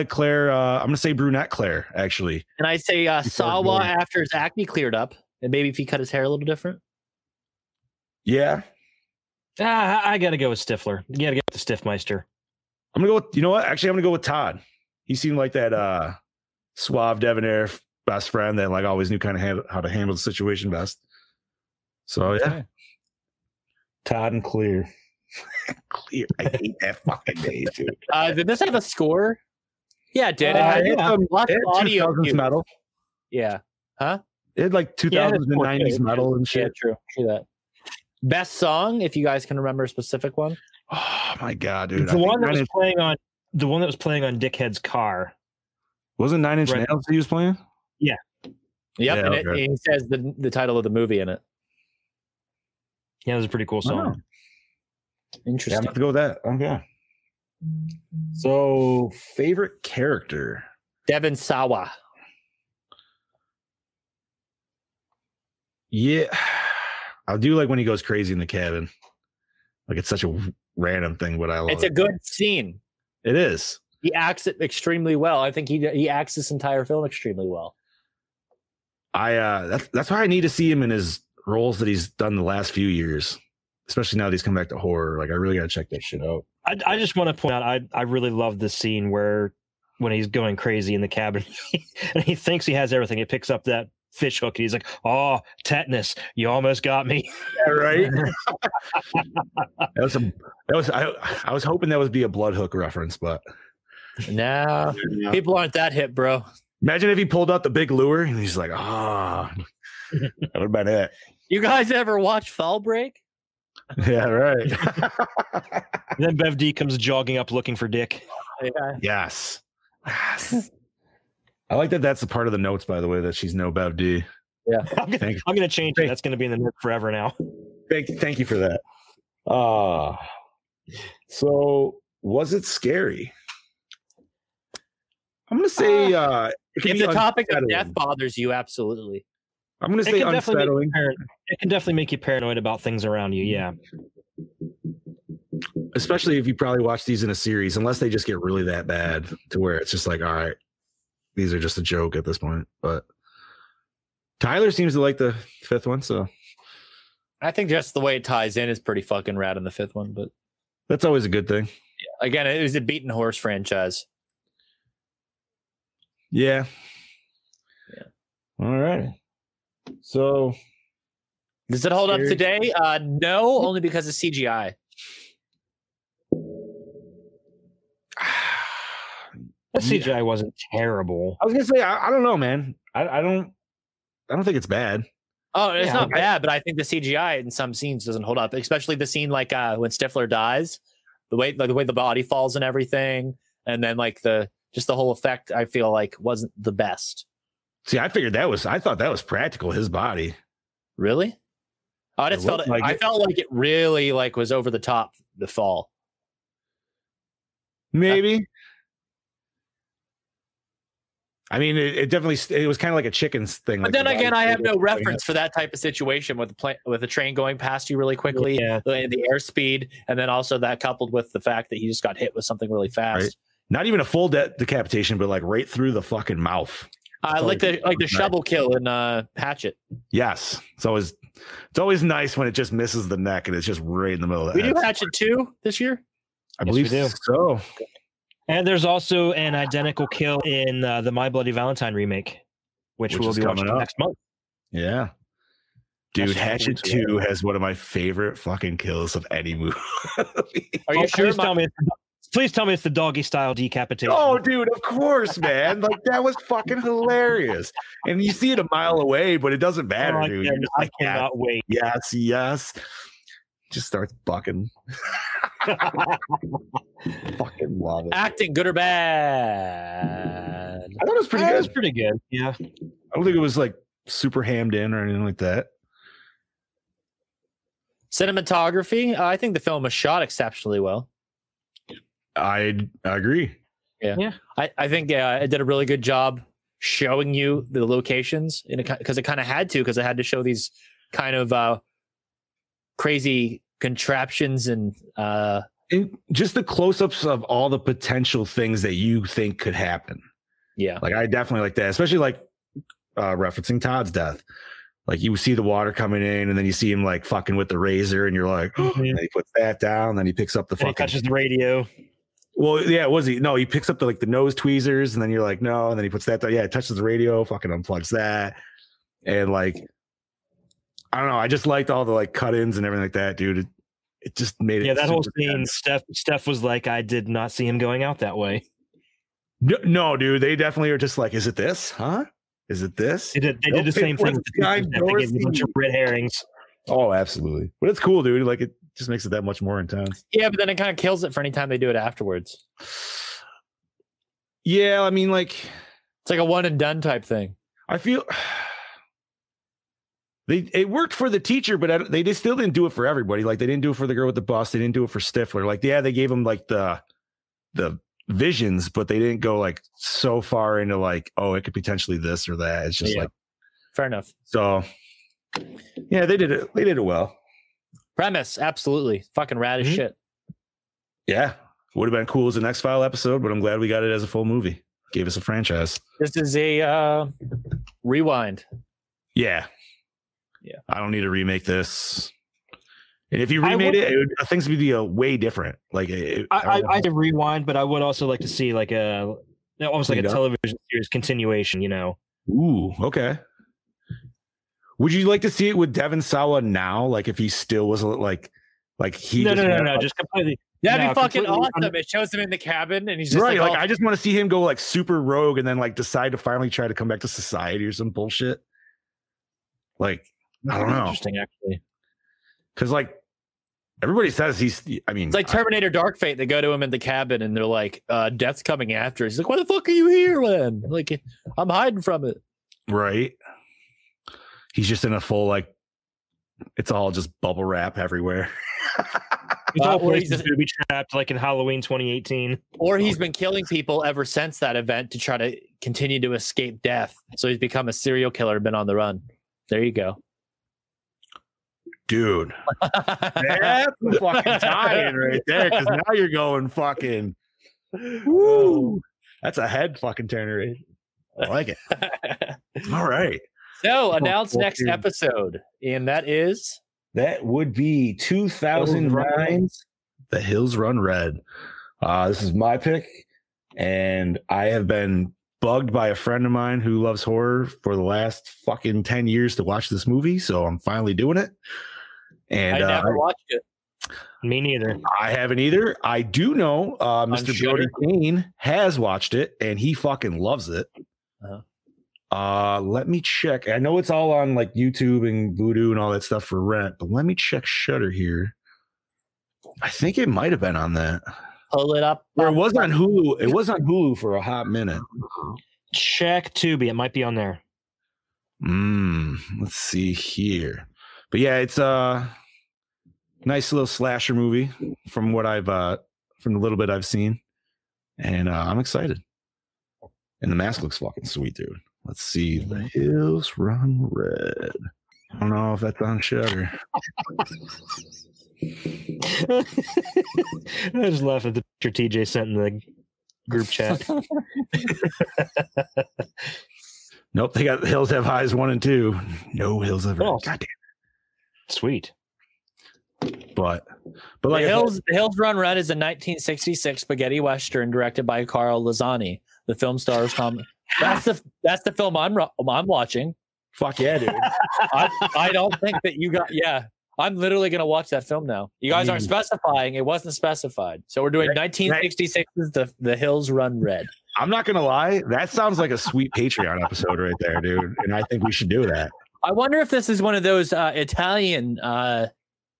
Claire. I'm gonna say brunette Claire, actually. And I say Sawa after his acne cleared up, and maybe if he cut his hair a little different. Yeah. I gotta go with Stifler. You gotta go with the Stiffmeister. I'm gonna go with, you know what? Actually, I'm gonna go with Todd. He seemed like that suave debonair best friend that like always knew kind of how to handle the situation best. So yeah. Todd and Clear. Clear. I hate that fucking name, dude. Did this have a score? Yeah, it did. It had lots of audio. 2000s metal. Yeah. Huh? It had like 2000s and 90s metal and shit. Yeah, true that. Best song, if you guys can remember a specific one. Oh my god, dude! The one that was playing on Dickhead's car. Wasn't Nine Inch Nails he was playing? Yeah. Yep, and he says the title of the movie in it. Yeah, it was a pretty cool song. Interesting. Yeah, I'm to go with that. Okay. So, favorite character? Devin Sawa. Yeah. I do like when he goes crazy in the cabin. Like, it's such a random thing, but I love it. It's a good scene. It is. He acts it extremely well. I think he acts this entire film extremely well. That's why I need to see him in his roles that he's done the last few years, especially now that he's come back to horror. Like, I really got to check that shit out. I just want to point out, I really love this scene where when he's going crazy in the cabin and he thinks he has everything. He picks up that fish hook and he's like, "Oh, tetanus, you almost got me." Yeah, right. I was hoping that would be a blood hook reference, but no, people aren't that hip, bro. Imagine if he pulled out the big lure and he's like, that would have been it. You guys ever watch Fall Break? Yeah, right. And then Bev D comes jogging up looking for Dick. Yeah. Yes. I like that. That's a part of the notes, by the way, that she's no Bev D. Yeah, I'm gonna change it. That's gonna be in the note forever now. Thank you for that. So was it scary? I'm gonna say if the topic of death bothers you, absolutely. I'm gonna say unsettling. It can definitely make you paranoid about things around you. Yeah. Especially if you probably watch these in a series, unless they just get really that bad to where it's just like, all right, these are just a joke at this point. But Tyler seems to like the fifth one, so I think just the way it ties in is pretty fucking rad in the fifth one. But that's always a good thing. Yeah. Again, it was a beaten horse franchise. Yeah. All right. So does it hold up today? No, only because of CGI. The CGI wasn't terrible. I was gonna say I don't know, man. I don't think it's bad. Oh, it's not bad, but I think the CGI in some scenes doesn't hold up, especially the scene like when Stifler dies, the way the body falls and everything, and then like the whole effect I feel like wasn't the best. See, I thought that was practical, his body. Really? I just felt like it really like was over the top, the fall. Maybe. I mean, it definitely was kind of like a chicken's thing. But like then again, I have no reference for that type of situation with the train going past you really quickly, the airspeed, and then also that coupled with the fact that he just got hit with something really fast. Right. Not even a full decapitation, but like right through the fucking mouth. Like the shovel kill in Hatchet. Yes, it's always nice when it just misses the neck and it's just right in the middle of the head. We do Hatchet 2 this year. I believe so. And there's also an identical kill in the My Bloody Valentine remake, which will be watching next month. Yeah. Dude, Hatchet 2 has one of my favorite fucking kills of any movie. Are you sure? Please tell me it's the doggy style decapitation. Oh, dude, of course, man. Like, that was fucking hilarious. And you see it a mile away, but it doesn't matter, dude. I cannot wait. Yes. just starts bucking. Fucking love it. Acting, good or bad? I thought it was pretty good. It was pretty good. Yeah. I don't think it was like super hammed in or anything like that. Cinematography, I think the film was shot exceptionally well. I agree. Yeah. I think it did a really good job showing you the locations because it kind of had to, because it had to show these kind of crazy contraptions and just the close-ups of all the potential things that you think could happen. Yeah. Like I definitely like that, especially like referencing Todd's death. Like you see the water coming in and then you see him like fucking with the razor and you're like, and then he puts that down, then he picks up the fucking, he touches the radio. Well, yeah, he picks up the nose tweezers and then you're like, no, and then he puts that down. Yeah, it touches the radio, fucking unplugs that. And like, I don't know, I just liked all the like cut-ins and everything like that, dude. It just made it. Yeah, that whole scene, Steph was like, I did not see him going out that way. No, dude, they definitely are just like, is it this? Huh? Is it this? They did the same thing with the guy. They gave a bunch of red herrings. Oh, absolutely. But it's cool, dude. Like it just makes it that much more intense. Yeah, but then it kind of kills it for any time they do it afterwards. Yeah, I mean, like it's like a one and done type thing. I feel it worked for the teacher, but they just still didn't do it for everybody. Like they didn't do it for the girl with the bus. They didn't do it for Stifler. Like, yeah, they gave him like the visions, but they didn't go like so far into like, oh, it could potentially this or that. It's just like fair enough. So yeah, they did it. They did it well. Premise, absolutely fucking rad as shit. Yeah, would have been cool as an X-File episode, but I'm glad we got it as a full movie. Gave us a franchise. This is a rewind. Yeah. I don't need to remake this. And if you remade things would be way different. Like I could rewind, but I would also like to see like almost like a television series continuation. You know. Ooh, okay. Would you like to see it with Devon Sawa now? Like if he still was like he? No, just completely. That'd be fucking awesome. It shows him in the cabin, and he's just right. Like I just want to see him go like super rogue, and then like decide to finally try to come back to society or some bullshit. Like I don't know. Interesting, actually. Because like everybody says he's. I mean, it's like Terminator Dark Fate. They go to him in the cabin, and they're like, "Death's coming after." He's like, "Why the fuck are you here, then?" Like, I'm hiding from it. Right. He's just in a full like. It's all just bubble wrap everywhere. He's all booby trapped like in Halloween 2018. Or he's been killing people ever since that event to try to continue to escape death. So he's become a serial killer, been on the run. There you go. Dude. That's the fucking tie-in right there, because now you're going fucking woo. That's a head fucking turner. I like it. All right. So announce next episode. And that would be 2009's The Hills Run Red. This is my pick, and I have been bugged by a friend of mine who loves horror for the last fucking 10 years to watch this movie, so I'm finally doing it. And I never watched it. Me neither. I haven't either. I do know Mr. Brody Kane has watched it, and he fucking loves it. Let me check. I know it's all on like YouTube and Vudu and all that stuff for rent, but let me check Shudder here. I think it might have been on that. Pull it up. Or it was on Hulu. It was on Hulu for a hot minute. Check Tubi. It might be on there. Let's see here. But yeah, it's a nice little slasher movie from what I've from the little bit I've seen. And I'm excited. And the mask looks fucking sweet, dude. Let's see. The Hills Run Red. I don't know if that's on Shudder. I just laughed at the picture TJ sent in the group chat. Nope, they got Hills Have Highs 1 and 2. No Hills Have Red. Goddamn. Sweet. But like the Hills Run Red is a 1966 spaghetti western directed by Carl Lazzani. The film stars Tom. That's the film I'm watching. Fuck yeah, dude. I don't think that you got. Yeah, I'm literally gonna watch that film now. You guys aren't specifying. It wasn't specified, so we're doing 1966's The Hills Run Red. I'm not gonna lie. That sounds like a sweet Patreon episode right there, dude. And I think we should do that. I wonder if this is one of those Italian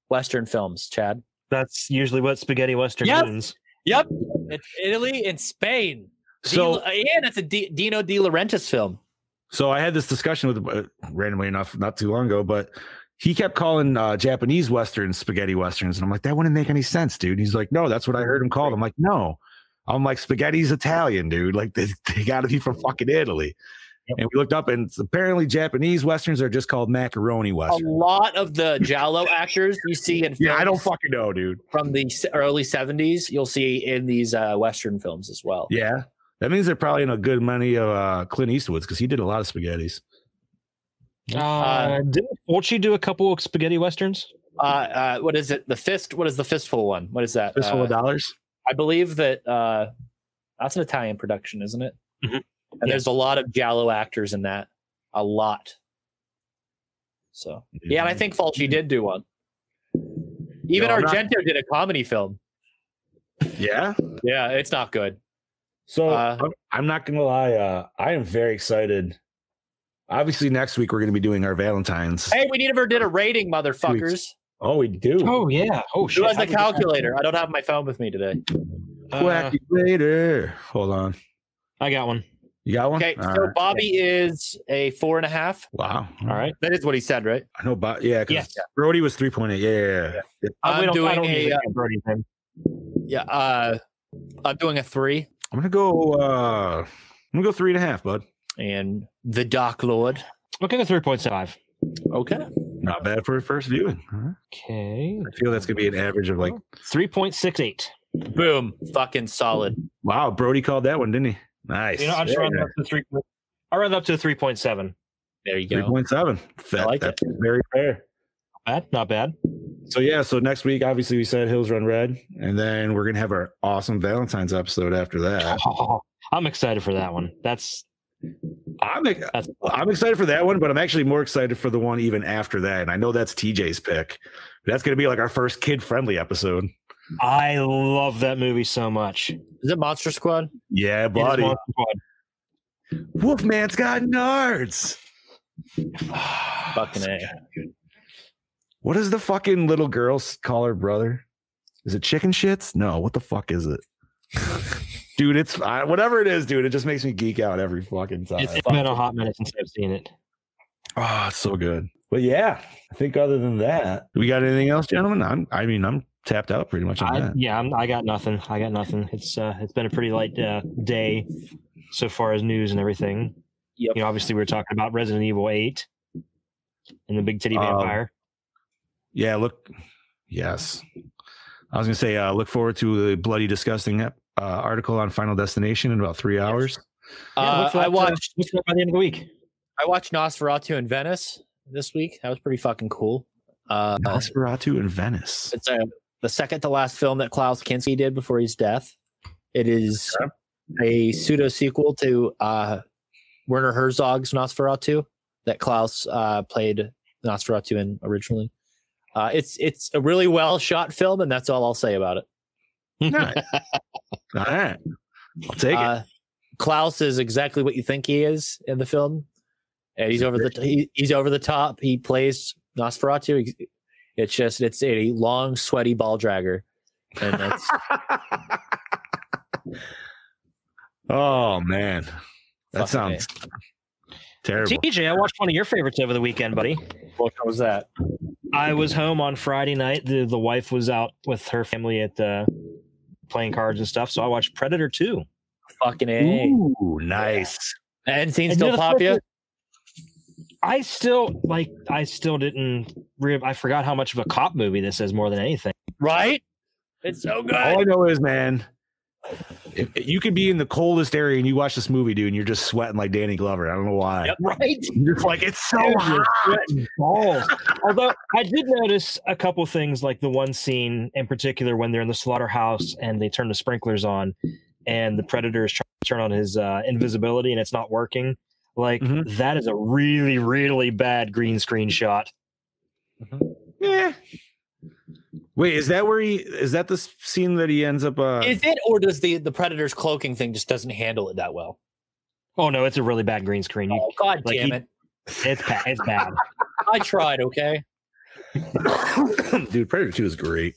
Western films, Chad. That's usually what spaghetti Western means. Yep. It's Italy and Spain. So and it's a Dino De Laurentiis film. So I had this discussion with randomly enough not too long ago, but he kept calling Japanese Westerns spaghetti Westerns. And I'm like, that wouldn't make any sense, dude. He's like, no, that's what I heard him called. I'm like, no. I'm like, spaghetti's Italian, dude. Like, they got to be from fucking Italy. Yep. And we looked up, and apparently Japanese Westerns are just called macaroni Westerns. A lot of the Giallo actors you see in films I don't fucking know, dude. From the early 70s, you'll see in these Western films as well. Yeah. That means they're probably in a good many of Clint Eastwood's because he did a lot of spaghettis. Didn't Fulci do a couple of spaghetti Westerns? What is it? The Fist? What is the Fistful one? What is that? Fistful of Dollars? I believe that that's an Italian production, isn't it? Mm-hmm. And there's a lot of Giallo actors in that. A lot. So, yeah, and I think Fulci did do one. Even Argento did a comedy film. Yeah? Yeah, it's not good. So I'm not going to lie. I am very excited. Obviously, next week we're going to be doing our Valentine's. Hey, we never did a rating, motherfuckers. Oh, we do. Oh, yeah. Oh, shit. Who has the calculator? I don't have my phone with me today. Calculator. Hold on. I got one. You got one? Okay, so Bobby is a 4.5. Wow. All right. That is what he said, right? I know, yeah. Brody was 3.8. Yeah. I'm doing I'm doing a 3. I'm gonna go 3.5, bud. And the Dark Lord. Okay, 3.5. Okay. Not bad for a first viewing. Okay. I feel that's gonna be an average of like 3.68. Boom. Fucking solid. Wow, Brody called that one, didn't he? Nice. You know, I just rounded up to 3. I rounded up to 3.7. There you go. 3.7. I like that's it. Very fair. Not bad. So so next week, obviously, we said Hills Run Red, and then we're gonna have our awesome Valentine's episode after that. Oh, I'm excited for that one. I'm excited for that one, but I'm actually more excited for the one even after that. And I know that's TJ's pick. That's gonna be like our first kid-friendly episode. I love that movie so much. Is it Monster Squad? Yeah, buddy. Wolfman's got nards. Fucking A. What does the fucking little girl call her brother? Is it chicken shits? No, what the fuck is it? Dude, it's whatever it is, dude. It just makes me geek out every fucking time. It's been a hot minute since I've seen it. Oh, it's so good. But yeah, I think other than that, we got anything else, gentlemen? I'm tapped out pretty much on that. Yeah, I got nothing. It's been a pretty light day so far as news and everything. Yep. You know, obviously we were talking about Resident Evil 8 and the big titty vampire. Yeah, yes. I was gonna say, look forward to the bloody disgusting article on Final Destination in about 3 hours. I watched by the end of the week. I watched Nosferatu in Venice this week. That was pretty fucking cool. Nosferatu in Venice. It's the second to last film that Klaus Kinski did before his death. It is a pseudo sequel to Werner Herzog's Nosferatu that Klaus played Nosferatu in originally. It's a really well shot film, and that's all I'll say about it. All right. I'll take it. Klaus is exactly what you think he is in the film, and he's over the top. He plays Nosferatu. It's a long, sweaty ball dragger, and that's. Oh man, that sounds terrible. TJ, I watched one of your favorites over the weekend, buddy. What was that? I was home on Friday night. The wife was out with her family at playing cards and stuff, so I watched Predator 2. Fucking A. Ooh, nice. And scene still pop you? I still didn't. I forgot how much of a cop movie this is more than anything. Right? It's so good. All I know is, man, if you could be in the coldest area and you watch this movie, dude, and you're just sweating like Danny Glover. I don't know why. Yep, right? You're just like, it's so hot. Sweating balls. Although I did notice a couple things, like the one scene in particular when they're in the slaughterhouse and they turn the sprinklers on, and the Predator is trying to turn on his invisibility and it's not working. Like that is a really, really bad green screen shot. Yeah. Wait, is that the scene that he ends up? Is it, or does the Predator's cloaking thing just doesn't handle it that well? Oh no, it's a really bad green screen. God damn it! It's bad. I tried. Okay. Dude, Predator 2 is great.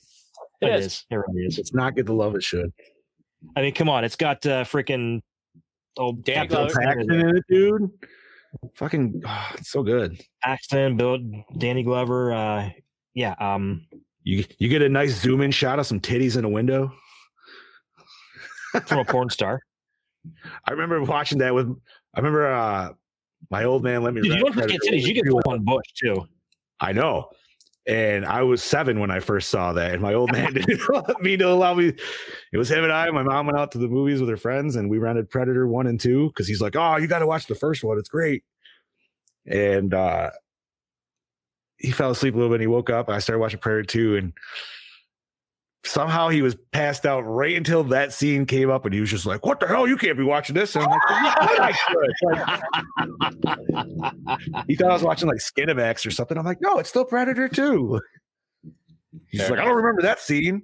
It is. It really is. It's not get the love it should. I mean, come on. It's got freaking old Danny Paxton in it, dude. Fucking, it's so good. Paxton, Bill, Danny Glover. You get a nice zoom in shot of some titties in a window from a porn star. I remember watching that with. I remember my old man let me. Dude, you don't get titties. You get one bush too. I know. And I was 7 when I first saw that, and my old man didn't want me to allow me. It was him and I. My mom went out to the movies with her friends, and we rented Predator 1 and 2 because he's like, "Oh, you got to watch the first one; it's great." And he fell asleep a little bit. And he woke up. And I started watching Predator 2, and somehow he was passed out right until that scene came up, and he was just like, "What the hell? You can't be watching this." And I'm like, "Yeah, I could." He thought I was watching like Skinamax or something. I'm like, "No, it's still Predator 2." He's like, "I don't remember that scene."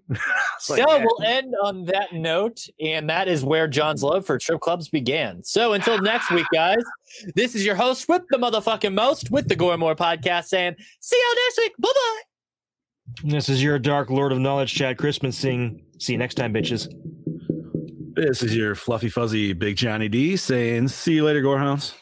So we'll end on that note, and that is where John's love for strip clubs began. So until next week, guys, this is your host with the motherfucking most with the Gore N More podcast saying, see y'all next week. Bye-bye. This is your Dark Lord of Knowledge, Chad Christman, saying, see you next time, bitches. This is your fluffy, fuzzy Big Johnny D saying, see you later, Gorehounds.